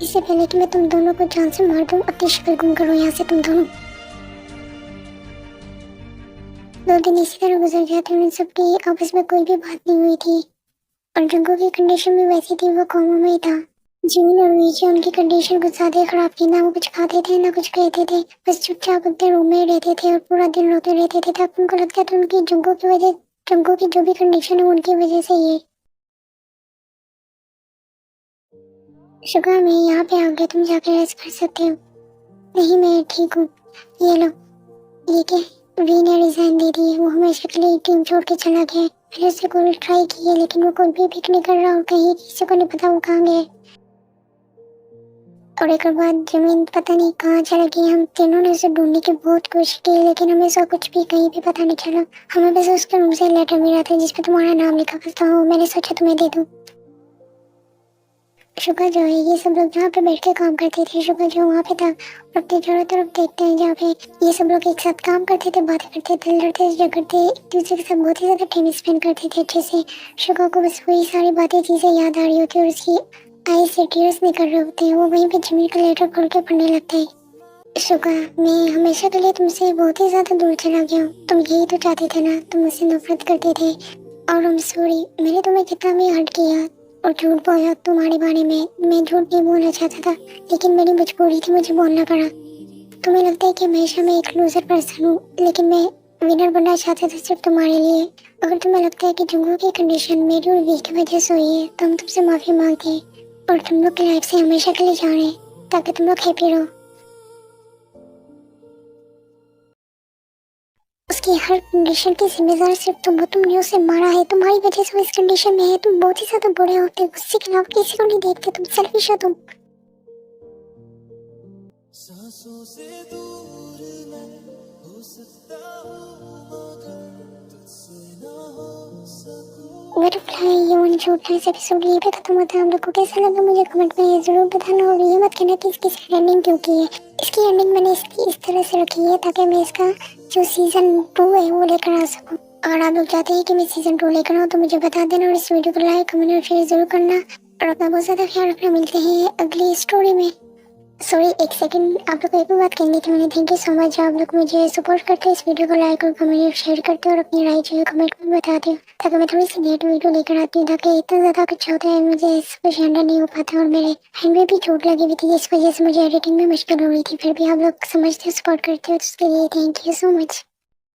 इससे पहले कि मैं तुम दोनों को जान से मार दूं। अपनी शक्ल गुम करो यहाँ से तुम दोनों। 2 दिन इसी तरह गुजर गया था, उन सबकी आपस में कोई भी बात नहीं हुई थी और जंगू की कंडीशन भी वैसी थी, वो कोमा में ही था। जिमिन और वीजी उनकी कंडीशन कुछ ज्यादा खराब थी, ना वो कुछ खाते थे ना कुछ कहते थे, बस चुपचाप अपने रूम में रहते थे और पूरा दिन रोते रहते थे। तब उनको लगता था उनकी जंगू की वजह जंगों की जो भी कंडीशन है उनकी वजह से ये। शुक्र मैं यहाँ पे आ गया, तुम जाकर रेस्ट कर सकते हो। नहीं मैं ठीक हूँ। ये लो। ये क्या, वी ने रिजाइन दे दी है। वो हमेशा के लिए टीम छोड़ के चला गया है। मैंने उससे कॉल ट्राई की है लेकिन वो कोई भी पिक नहीं कर रहा और कहीं किसी को नहीं पता वो कहाँ गया है। और एक बाद जमीन पता नहीं कहाँ चला गई। हम तीनों ने उसे ढूंढने की बहुत कोशिश की लेकिन हमें उसका कुछ भी कहीं भी पता नहीं चला। हमें बस उसके रूम से लेटर मिला था जिसपे तुम्हारा नाम लिखा था। मैंने सोचा तुम्हें दे दूँ। शुक्र जो है ये सब लोग यहाँ पे बैठ के काम करते थे। शुक्र जो वहाँ पे था और अपनी चारों तरफ देखते हैं जहाँ पे ये सब लोग एक साथ काम करते थे, बातें करते थे, लड़ते झगड़ते, एक दूसरे के साथ बहुत ही ज़्यादा टाइम स्पेंड करते थे अच्छे से। शुक्र को बस वही सारी बातें चीज़ें याद आ रही होती है और उसकी आई से टीयर्स निकल रहे होते हैं। वो वहीं पे जमीन का लेटर खोल के पढ़ने लगता है। शुक्र मैं हमेशा के लिए तुमसे बहुत ही ज़्यादा दूर चला गया हूँ। तुम यही तो चाहते थे ना, तुम मुझसे नफरत करते थे। और I'm सॉरी, मैंने तुम्हें कितना भी हर्ट किया और झूठ बोला तुम्हारे बारे में। मैं झूठ नहीं बोलना चाहता था लेकिन मेरी मजबूरी थी, मुझे बोलना पड़ा। तुम्हें लगता है कि हमेशा मैं एक लूजर पर्सन हूँ लेकिन मैं विनर बनना चाहता था सिर्फ तुम्हारे लिए। अगर तुम्हें लगता है कि जंगों की कंडीशन मेरी और वी की वजह से हुई है तो हम तुमसे माफ़ी मांगते हैं और तुम लोग की लाइफ से हमेशा के लिए जा रहे हैं ताकि तुम लोग हैप्पी रहो। उसकी हर कंडीशन की जिम्मेदार सिर्फ तुम हो। तुमने उसे मारा है, तुम्हारी वजह से वो इस कंडीशन में है। तुम बहुत ही ज्यादा बुरे होते हो, गुस्से के अलावा किसी को नहीं देखते, तुम सेल्फिश हो। तुम सांसों से दूर मैं हो सकता हूँ मगर तुझसे ना हो सकूं। बटरफ्लाई ये वन शॉट इस एपिसोड ये पे खत्म होता है। हम लोग को कैसा लगा मुझे कमेंट में जरूर बताना और ये मत कहना कि इसकी एंडिंग क्यों की है। इसकी एंडिंग मैंने इसकी इस तरह से रखी है ताकि मैं इसका जो सीजन 2 है वो लेकर आ सकूं। अगर आप लोग चाहते हैं कि मैं सीजन 2 लेकर आऊँ तो मुझे बता देना और इस वीडियो को लाइक कमेंट और शेयर जरूर करना और अपना बहुत ज्यादा ख्याल रखना। मिलते हैं अगली स्टोरी में। सॉरी एक सेकंड, आप लोग को एक भी बात कहनी थी मैंने। थैंक यू सो मच आप लोग मुझे सपोर्ट करते हैं, इस वीडियो को लाइक और कमेंट और शेयर करते हो और अपनी राय जो है कमेंट में बताते हो ताकि मैं थोड़ी सी लेट वीडियो लेकर आती हूँ। ताकि इतना ज़्यादा कुछ होता है मुझे इस कुछ हैंडल नहीं हो पाता और मेरे हैंड में भी चोट लगी हुई थी जिस वजह से मुझे एडिटिंग में मुश्किल हो रही थी। फिर भी आप लोग समझते हो, सपोर्ट करते हो तो उसके लिए थैंक यू सो मच।